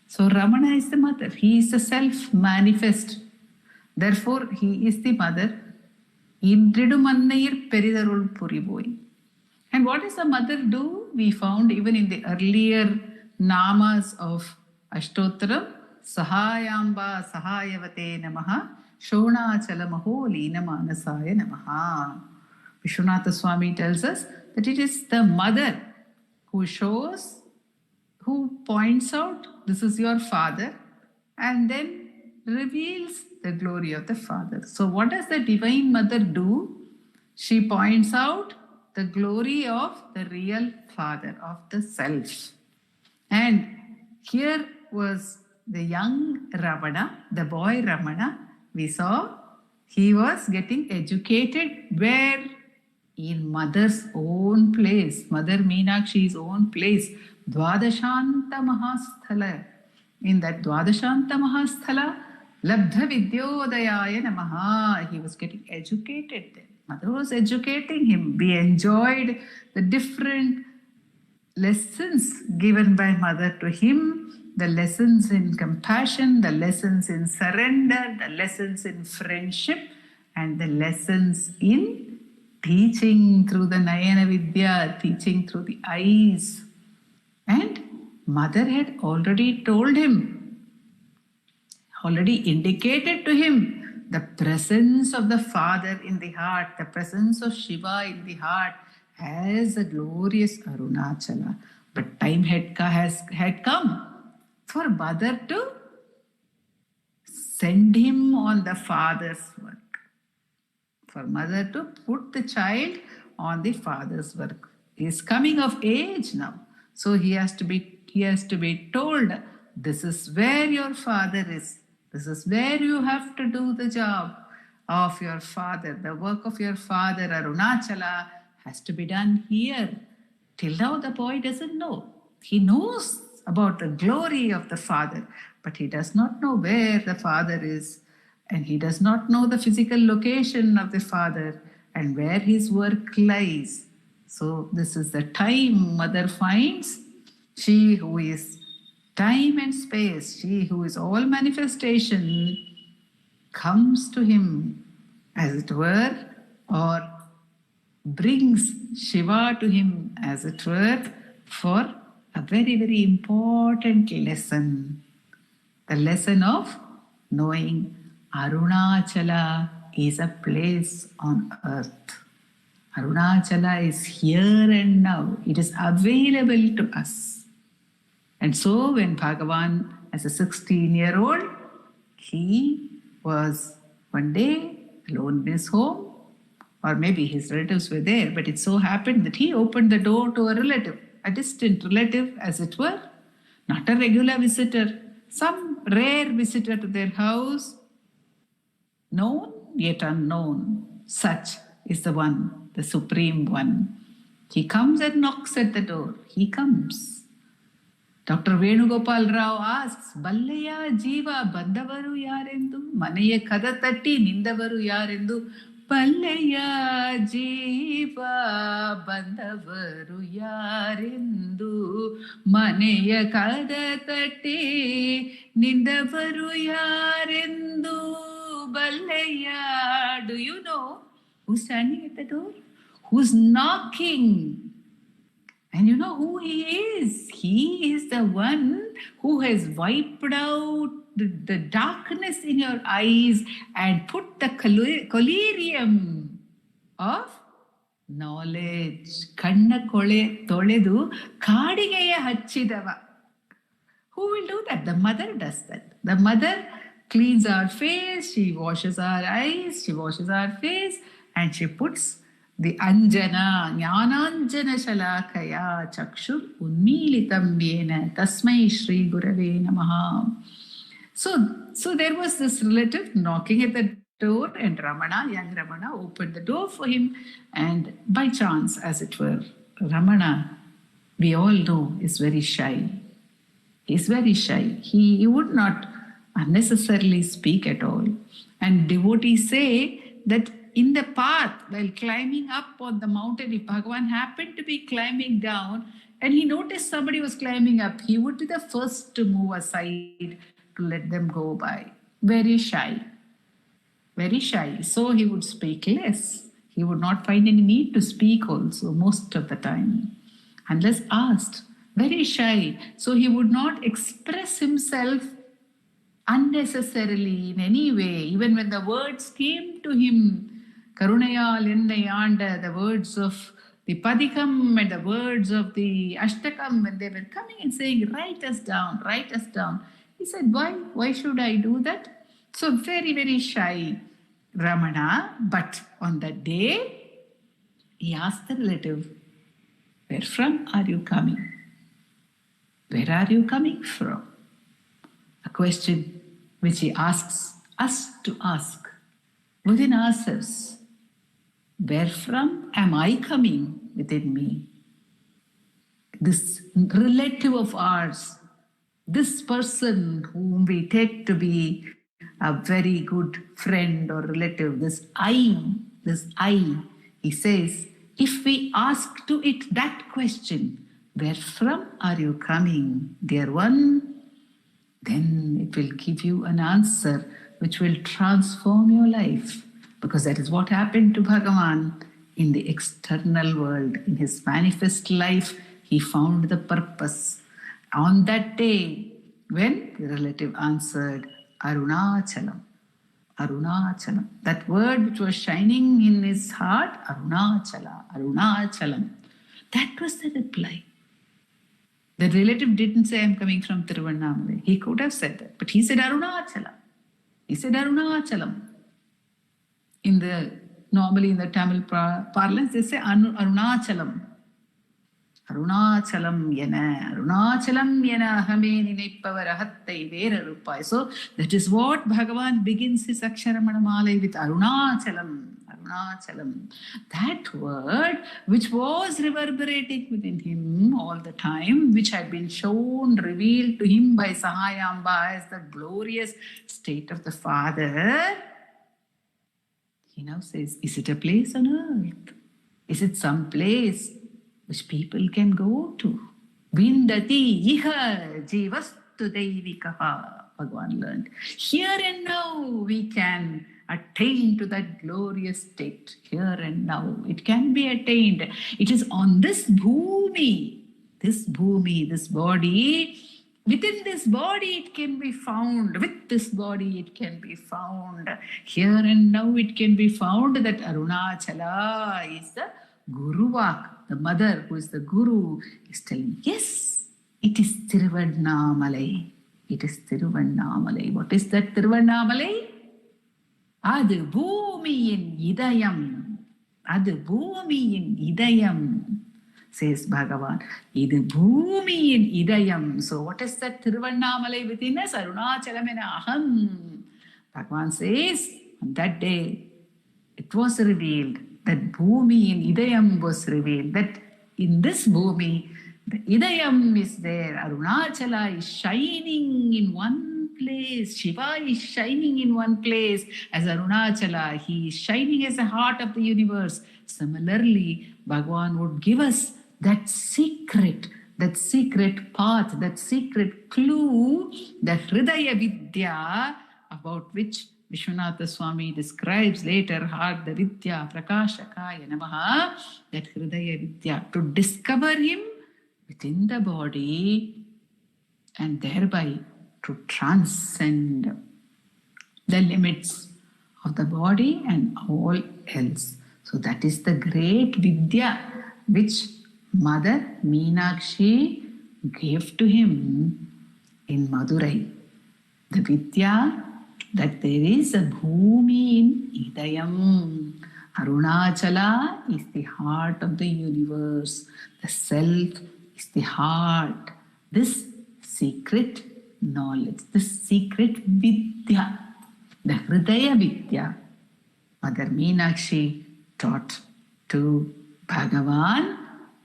So Ramana is the mother. He is the self manifest. Therefore, he is the mother. Indridumannayir peridarul puriboi. And what does the mother do? We found even in the earlier namas of Ashtottaram, Sahayamba Sahayavate Namaha, Shonachalamaho Lina Manasaya Namaha. Vishwanatha Swami tells us that it is the mother who shows, who points out, this is your father, and then reveals the glory of the father. So what does the divine mother do? She points out the glory of the real father, of the self. And here was the young Ramana, the boy Ramana. We saw He was getting educated where? In mother's own place, Mother Meenakshi's own place, Dwadashanta Mahasthala. In that Dwadashanta Mahasthala, Labdha Vidyodayaya Namaha. He was getting educated there. Mother was educating him. We enjoyed the different lessons given by Mother to him, the lessons in compassion, the lessons in surrender, the lessons in friendship, and the lessons in teaching through the Nayana Vidya, teaching through the eyes. And Mother had already told him, already indicated to him the presence of the Father in the heart, the presence of Shiva in the heart as a glorious Arunachala. But time had come for Mother to send him on the Father's work. For Mother to put the child on the Father's work. He is coming of age now. So he has to be told, this is where your Father is. This is where you have to do the job of your Father. The work of your Father, Arunachala, has to be done here. Till now the boy doesn't know. He knows about the glory of the Father, but he does not know where the Father is. And he does not know the physical location of the Father and where his work lies. So this is the time Mother finds. She who is time and space, she who is all manifestation, comes to him, as it were, or brings Shiva to him, as it were, for a very, very important lesson. The lesson of knowing Arunachala is a place on earth. Arunachala is here and now. It is available to us. And so when Bhagavan, as a 16-year-old, he was one day alone in his home, or maybe his relatives were there, but it so happened that he opened the door to a relative, a distant relative, as it were, not a regular visitor, some rare visitor to their house, known yet unknown. Such is the one, the Supreme One. He comes and knocks at the door. He comes. Dr. Venugopal Rao asks, Ballaya Jiva Bandavaru Yarendu? Manaya Kadatati Nindavaru Yarendu? Ballaya Jiva Bandavaru Yarendu? Manaya Kadatati Nindavaru Yarendu? Ballaya. Do you know who's standing at the door? Who's knocking? And you know who he is? He is the one who has wiped out the darkness in your eyes and put the collyrium of knowledge. Kanna kole toledu kadigeya hachidava. Who will do that? The mother does that. The mother cleans our face, she washes our eyes, she washes our face, and she puts the Anjana, Jnananjana Shalakaya Chakshur Unmilitam Yena Tasmai Shri Gurave Namaha. So there was this relative knocking at the door, and Ramana, young Ramana, opened the door for him, and by chance, as it were, Ramana, we all know, is very shy. He's very shy. He would not unnecessarily speak at all. And devotees say that in the path, while climbing up on the mountain, if Bhagavan happened to be climbing down and he noticed somebody was climbing up, he would be the first to move aside to let them go by. Very shy. Very shy. So he would speak less. He would not find any need to speak also most of the time, unless asked. Very shy. So he would not express himself unnecessarily in any way. Even when the words came to him, Karunayal Ennayanda, the words of the Padikam and the words of the Ashtakam, when they were coming and saying, write us down, write us down. He said, why? Why should I do that? So very, very shy Ramana. But on that day, he asked the relative, where from are you coming? Where are you coming from? A question which he asks us to ask. within ourselves. Where from am I coming within me? This relative of ours, this person whom we take to be a very good friend or relative, this I, he says, if we ask to it that question, where from are you coming, dear one? Then it will give you an answer which will transform your life. Because that is what happened to Bhagavan in the external world. In his manifest life, he found the purpose. On that day, when the relative answered, Arunachalam, Arunachalam. That word which was shining in his heart, Arunachala, Arunachalam. That was the reply. The relative didn't say, I'm coming from Tiruvannamalai. He could have said that, but he said Arunachalam. He said Arunachalam. Normally in the Tamil parlance, they say Arunachalam. Arunachalam yena, Arunachalam yena ahame ninaippava rahattai vera rupai. So that is what Bhagavan begins his Aksharamanamala with, Arunachalam. Arunachalam. That word which was reverberating within him all the time, which had been shown, revealed to him by Sahayamba as the glorious state of the Father, he now says, is it a place on earth? Is it some place which people can go to? Vindati iha jivastu deivikaha, Bhagavan learned. Here and now we can attain to that glorious state. Here and now it can be attained. It is on this bhumi, this body. Within this body it can be found. With this body it can be found. Here and now it can be found that Arunachala is the Guruvak. The mother who is the Guru is telling, yes, it is Tiruvannamalai. It is Tiruvannamalai. What is that Tiruvannamalai? Adu bhumiyin idayam. Adu bhumiyin idayam, says Bhagavan. Idu bhumiyin idayam. So what is that Tiruvannamalai within us? Arunachalamena aham. Bhagavan says, on that day, it was revealed that bhumi in idayam was revealed. That in this bhumi, the idayam is there. Arunachala is shining in one place. Shiva is shining in one place. As Arunachala, he is shining as the heart of the universe. Similarly, Bhagavan would give us that secret path, that secret clue, the Hridaya Vidya, about which Vishwanatha Swami describes later, Hardha Vidya Prakashakaya Namaha, that Hridaya Vidya, to discover him within the body and thereby to transcend the limits of the body and all else. So that is the great Vidya which Mother Meenakshi gave to him in Madurai. The Vidya that there is a bhumi in idayam. Arunachala is the heart of the universe. The self is the heart. This secret knowledge, this secret vidya, the Hridaya Vidya, Mother Meenakshi taught to Bhagavan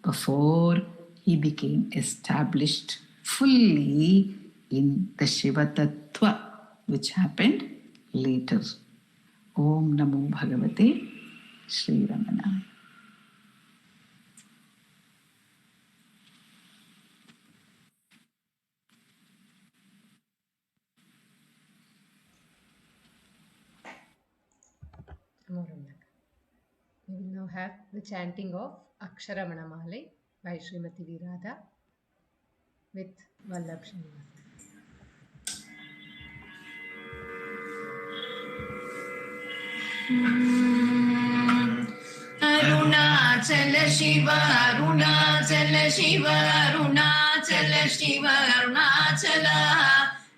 before he became established fully in the Shiva Tattva, which happened later. Om Namo Bhagavate Sri Ramanaya. We will now have the chanting of Aksharamanamala by Srimati V. Radha with Vallabh Srinivas. Arunachala Shiva, Arunachala Shiva, Arunachala Shiva, Arunachala.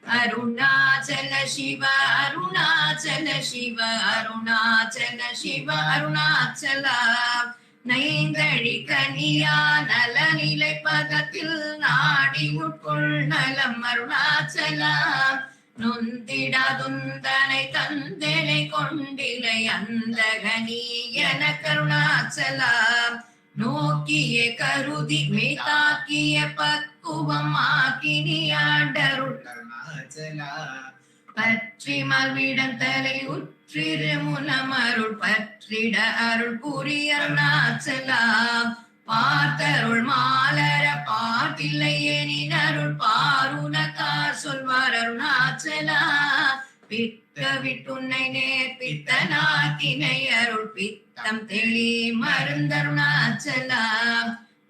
Arunachala Shiva, Arunachala Shiva, Arunachala Shiva, Arunachala. நைந்தழி கனியா நல நிலை பதத்தில் நாடி உட்கொள் நலம் அருணாச்சலா. நொந்திடாதுந்தனை தந்தனை கொண்டிலை அந்தகனி என கருணாச்சலா நோக்கிய கருதி மேதாக்கிய பக்குவம் acne ஆண்டருள் Arunachala பற்றி மல்விடம் தலை உற்றிரு முனமருள் பற்றிட அருள் புரிய அருணாச்சலா பார்த்தருள் மாலர பார்த்தில்லை எனின் அருள் பாருனக்கார் சொல்வார் அருணாச்சலா பித்த விட்டுன்னை நேர்பித்த நாக்கினை அருள் பித்தம் தெளி மருந்தருணாச்சலா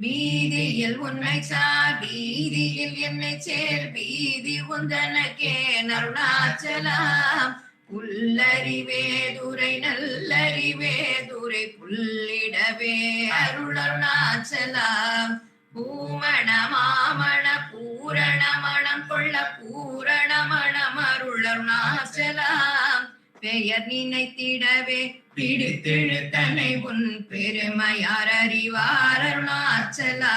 வீதியில் உன்னை சார் வீதியில் என்னை சேர் வீதி உந்தனக்கே அருணாச்சலா புல்லறிவே துரை நல்லறிவே துரை புல்லிடவே அருள் அருணாச்சலா பூமண மாமண பூரண மணம் கொள்ள பூரண மணம் அருள் அருணாச்சலா பெயர் நினைத்திடவே பிடித்திழுத்தனை உன் பெருமையார் அறிவார் அருணாச்சலா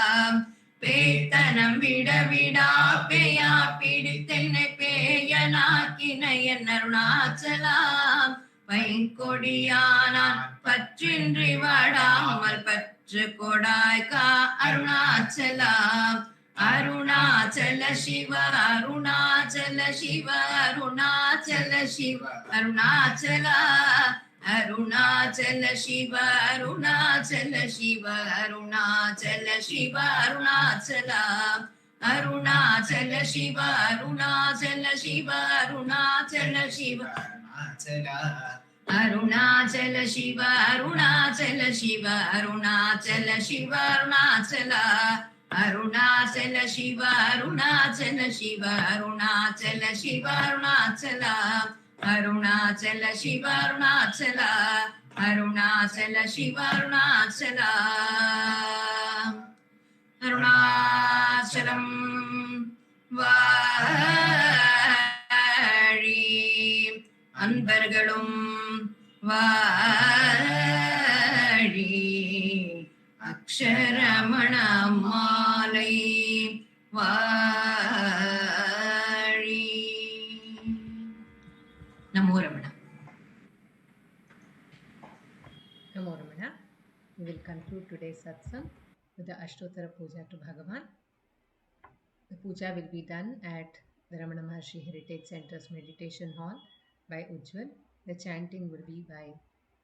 பேத்தனம் விட விடா பேயா பிடித்தென்னை பேயனாக்கினை என் அருணாச்சலா பைங்கொடியானான் பற்றின்றி வாடாமல் பற்று கொடாய்கா அருணாச்சலா அருணாச்சல சிவ அருணாச்சல சிவ அருணாச்சல சிவ அருணாச்சலா அருணாச்சல சிவ அருணாச்சல சிவ அருணாச்சல சிவ அருணாச்சலா அருணாச்சல சிவ அருணாச்சல சிவ அருணாச்சல சிவ அருணாச்சலா அருணாச்சல சிவ அருணாச்சல சிவ அருணாச்சல சிவ அருணாச்சலா அருணாச்சல சிவ அருணாச்சல சிவ அருணாச்சல சிவ அருணாச்சலா அருணாச்சல சிவ அருணாச்சலா அருணாச்சல சிவ அருணாச்சலா அருணாச்சலம் வாழி அன்பர்களும் வாழி அக்ஷரமண மாலை வாழி. நமோ Ramana. Namo Ramana. We will conclude today's satsang with the Ashtotara Puja to Bhagavan. The puja will be done at the Ramana Maharshi Heritage Center's Meditation Hall by Ujjwal. The chanting will be by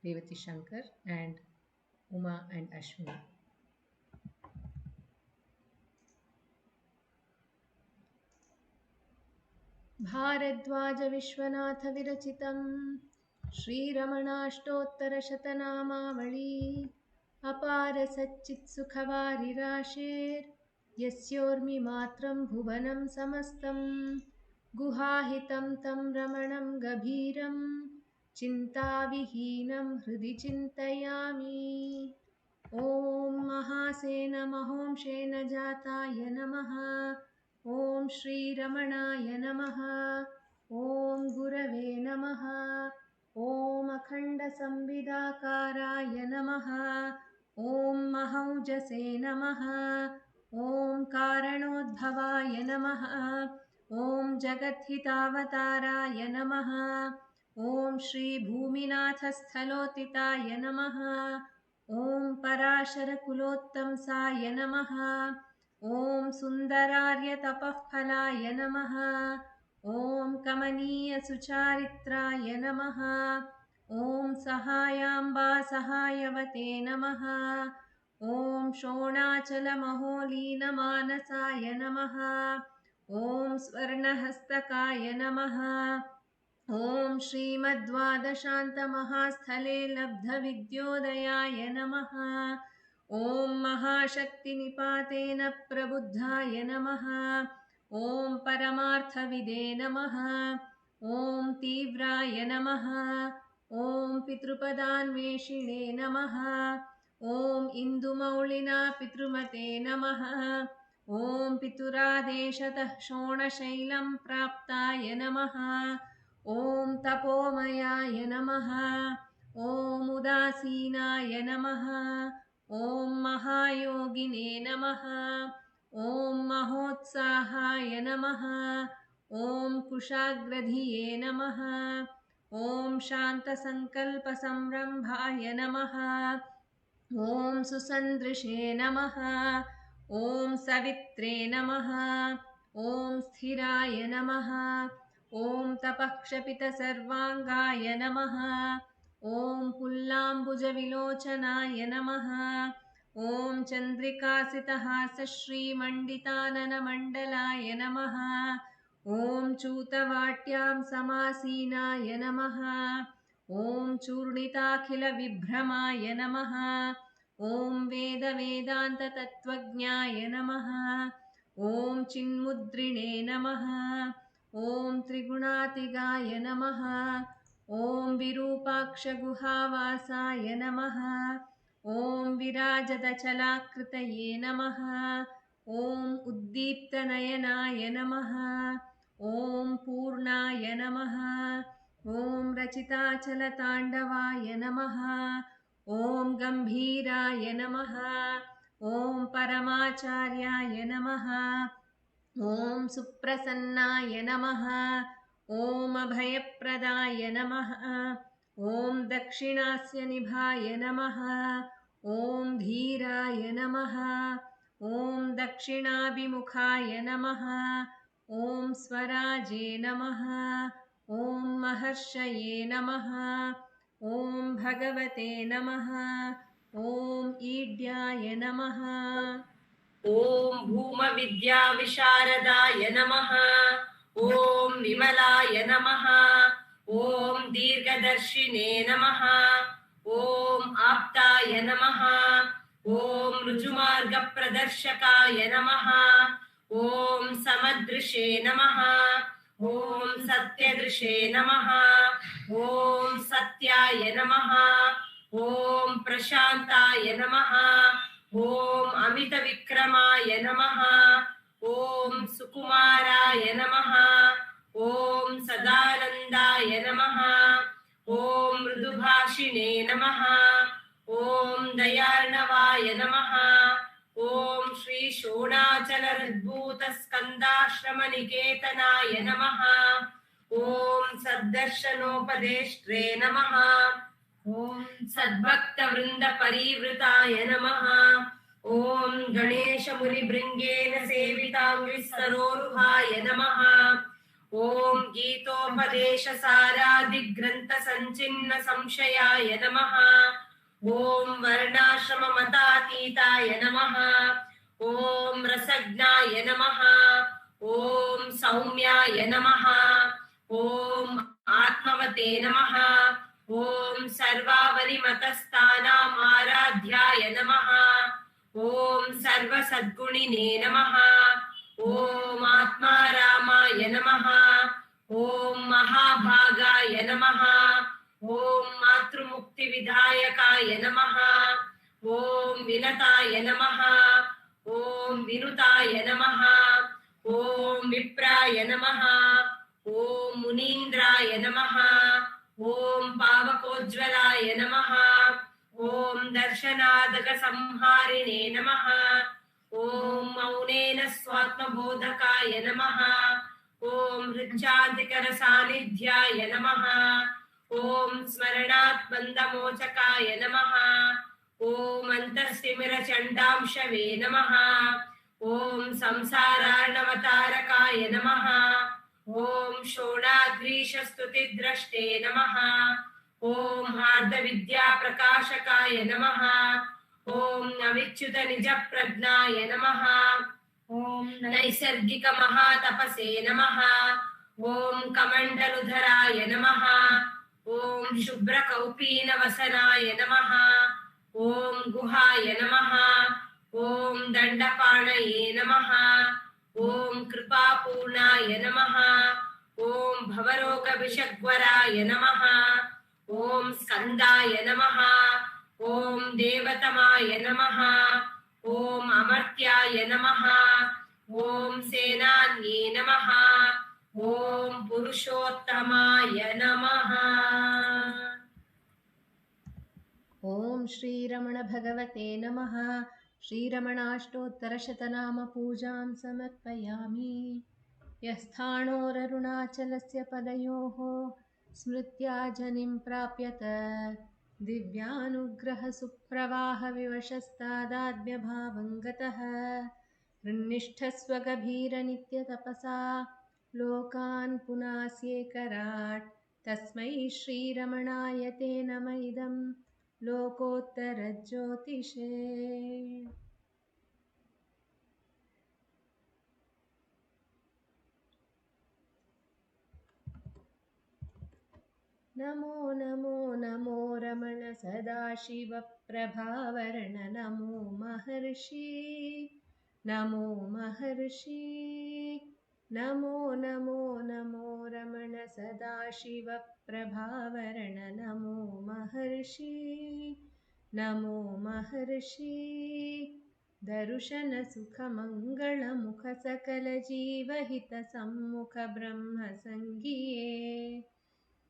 Revathi Shankar and Uma and Ashwini. Bhardwaj Vishwanath विरचितं श्रीरमणाष्टोत्तरशतनामावली अपार सच्चित्सुखवारिराशेर् यस्योर्मिमात्रं भुवनं समस्तं गुहाहितं तं रमणं गभीरं चिन्ताविहीनं हृदि चिन्तयामि. ॐ महासेन महोंशेन जाताय नमः. ॐ श्रीरमणाय नमः. ॐ गुरवे नमः. ॐ अखण्डसंविदाकाराय नमः. ॐ महौजसे नमः. ॐ कारणोद्भवाय नमः. ॐ जगद्धितावताराय नमः. ॐ श्रीभूमिनाथस्थलोतिताय नमः. ॐ पराशरकुलोत्तंसाय नमः. ॐ सुन्दरार्यतपःफलाय नमः. ॐ कमनीयसुचारित्राय नमः. ॐ सहायाम्बा सहायवते नमः. ॐ शोणाचलमहोलीनमानसाय नमः. ॐ स्वर्णहस्तकाय नमः. ॐ श्रीमद्वादशान्तमहास्थले लब्धविद्योदयाय नमः. ॐ महाशक्तिनिपातेन प्रबुद्धाय नमः. ॐ परमार्थविदे नमः. ॐ तीव्राय नमः. ॐ पितृपदान्वेषिणे नमः. ॐ इन्दुमौलिना पितृमते नमः. ॐ पितुरादेशतः शोणशैलं प्राप्ताय नमः. ॐ तपोमयाय नमः. ॐ उदासीनाय नमः. ॐ महायोगिने नमः. ॐ महोत्साहाय नमः. ॐ कुशाग्रधिये नमः। ॐ शान्तसङ्कल्पसंरम्भाय नमः। ॐ सुसन्दृशे नमः। ॐ सवित्रे नमः। ॐ स्थिराय नमः। ॐ तपःक्षपितसर्वाङ्गाय नमः। ॐ पुल्लाम्बुजविलोचनाय नमः। ॐ चन्द्रिकासितहासश्रीमण्डिताननमण्डलाय नमः। ॐ चूतवाट्यां समासीनाय नमः। ॐ चूर्णिताखिलविभ्रमाय नमः। ॐ वेदवेदान्ततत्त्वज्ञाय नमः। ॐ चिन्मुद्रिणे नमः। ॐ त्रिगुणातिगाय नमः। ॐ विरूपाक्षगुहावासाय नमः। ॐ विराजदचलाकृतये नमः। ॐ उद्दीप्तनयनाय नमः। ॐ पूर्णाय नमः। ॐ रचिताचलताण्डवाय नमः। ॐ गम्भीराय नमः। ॐ परमाचार्याय नमः। ॐ सुप्रसन्नाय नमः। ॐ अभयप्रदाय नमः। ॐ दक्षिणास्य निभाय नमः। ॐ धीराय नमः। ॐ दक्षिणाभिमुखाय नमः। ॐ स्वराजे नमः। ॐ महर्षये नमः। ॐ भगवते नमः। ॐ ईड्याय नमः। ॐ भूमविद्याविशारदाय नमः। ॐ विमलाय नमः। ॐ दीर्घदर्शिने नमः। ॐ आप्ताय नमः। ॐ ऋजुमार्गप्रदर्शकाय नमः। ॐ समदृशे नमः। ॐ सत्यदृशे नमः। ॐ सत्याय नमः। ॐ प्रशान्ताय नमः। ॐ अमितविक्रमाय नमः। ॐ सुकुमाराय नमः। ॐ सदानन्दाय नमः। ॐ मृदुभाषिणे नमः। ॐ दयार्णवाय नमः। ॐ श्रीशोणाचलहृद्भूतस्कन्दाश्रमनिकेतनाय नमः। ॐ सद्दर्शनोपदेष्ट्रे नमः। ॐ सद्भक्तवृन्दपरिवृताय नमः। ॐ गणेशमुनिभृङ्गेन सेविताङ्घ्रिसरोरुहाय नमः। ॐ गीतोपदेशसारादिग्रन्थसञ्चिन्न संशयाय नमः। ॐ वर्णाश्रममतातीताय नमः। ॐ रसज्ञाय नमः। ॐ सौम्याय नमः। ॐ आत्मवते नमः। ॐ सर्वावरिमतस्थानाम् आराध्याय नमः। ॐ सर्वसद्गुणिने नमः। ॐ आत्मारामाय नमः। ॐ महाभागाय नमः। ॐ मातृमुक्तिविधायकाय नमः। ॐ विनताय नमः। ॐ विनुताय नमः। ॐ विप्राय नमः। ॐ मुनीन्द्राय नमः। ॐ पावकोज्ज्वलाय नमः। ॐ दर्शनादकसंहारिणे नमः। ॐ मौनेन स्वात्मबोधकाय नमः। ॐ हृच्छान्तिकरसान्निध्याय नमः। ॐ स्मरणात् बन्धमोचकाय नमः। ॐ अन्तस्तिमिरचण्डांशवे नमः। ॐ संसारार्णवतारकाय नमः। ॐ शोणाद्रीशस्तुतिद्रष्टे नमः। ॐ हार्दविद्याप्रकाशकाय नमः। ॐ अविच्युतनिजप्रज्ञाय नमः। ॐ नैसर्गिकमहातपसे नमः। ॐ कमण्डलुधराय नमः। ॐ शुभ्रकौपीनवसनाय नमः। ॐ गुहाय नमः। ॐ दण्डपाणये नमः। ॐ कृपापूर्णाय नमः। ॐ भवरोगविषग्वराय नमः। ॐ स्कन्दाय नमः। ॐ देवतमाय नमः। ॐ अमर्त्याय नमः। ॐ सेनान्ये नमः। ॐ पुरुषोत्तमाय नमः। ॐ श्रीरमणभगवते नमः। श्रीरमणाष्टोत्तरशतनामपूजां समर्पयामि। यस्थाणोररुणाचलस्य पदयोः स्मृत्या जनिं प्राप्यत दिव्यानुग्रहसुप्रवाहविवशस्तादात्म्यभावं गतः हृन्निष्ठस्वगभीरनित्यतपसा लोकान् पुनास्येकराट् तस्मै श्रीरमणाय ते नम इदं लोकोत्तरज्योतिषे। नमो नमो नमो रमण सदाशिवप्रभावरण नमो महर्षि नमो महर्षि नमो नमो नमो रमण सदाशिवप्रभावरण नमो महर्षि नमो महर्षि दर्शनसुखमङ्गलमुखसकलजीवहितसम्मुख ब्रह्मसङ्गिये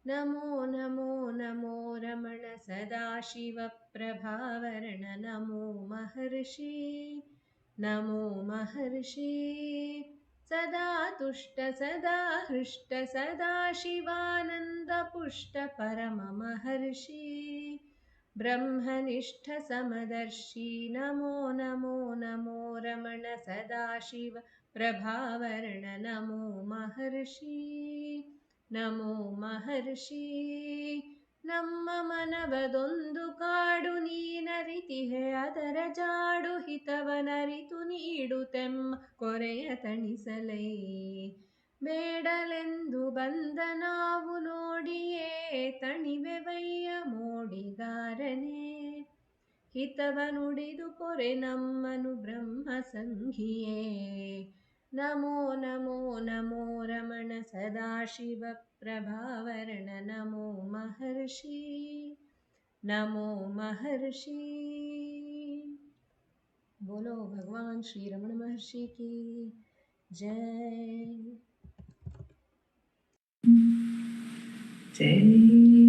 नमो नमो नमो रमण सदाशिवप्रभावरण नमो महर्षि नमो महर्षि सदा तुष्ट सदा हृष्ट सदा शिवानन्दपुष्ट परममहर्षि ब्रह्मनिष्ठ समदर्शी नमो नमो नमो रमण सदाशिव प्रभावरण नमो महर्षि नमो महर्षि ನಮ್ಮ ಮನವದೊಂದು ಕಾಡು ನೀನರಿತಿಹೆ ಅದರ ಜಾಡು ಹಿತವನರಿತು ನೀಡುತ್ತೆಮ್ಮ ಕೊರೆಯ ತಣಿಸಲೈ ಬೇಡಲೆಂದು ಬಂದ ನಾವು ನೋಡಿಯೇ ತಣಿವೆವಯ್ಯ ಮೋಡಿಗಾರನೇ ಹಿತವ ನುಡಿದು ಪೊರೆ ನಮ್ಮನು ಬ್ರಹ್ಮ ಸಂಘಿಯೇ ನಮೋ ನಮೋ ನಮೋ ರಮಣ ಸದಾಶಿವ ಪ್ರಭಾವರಣ ನಮೋ महर्षि नमो महर्षि। बोलो भगवान श्री रमण महर्षि की जय। जय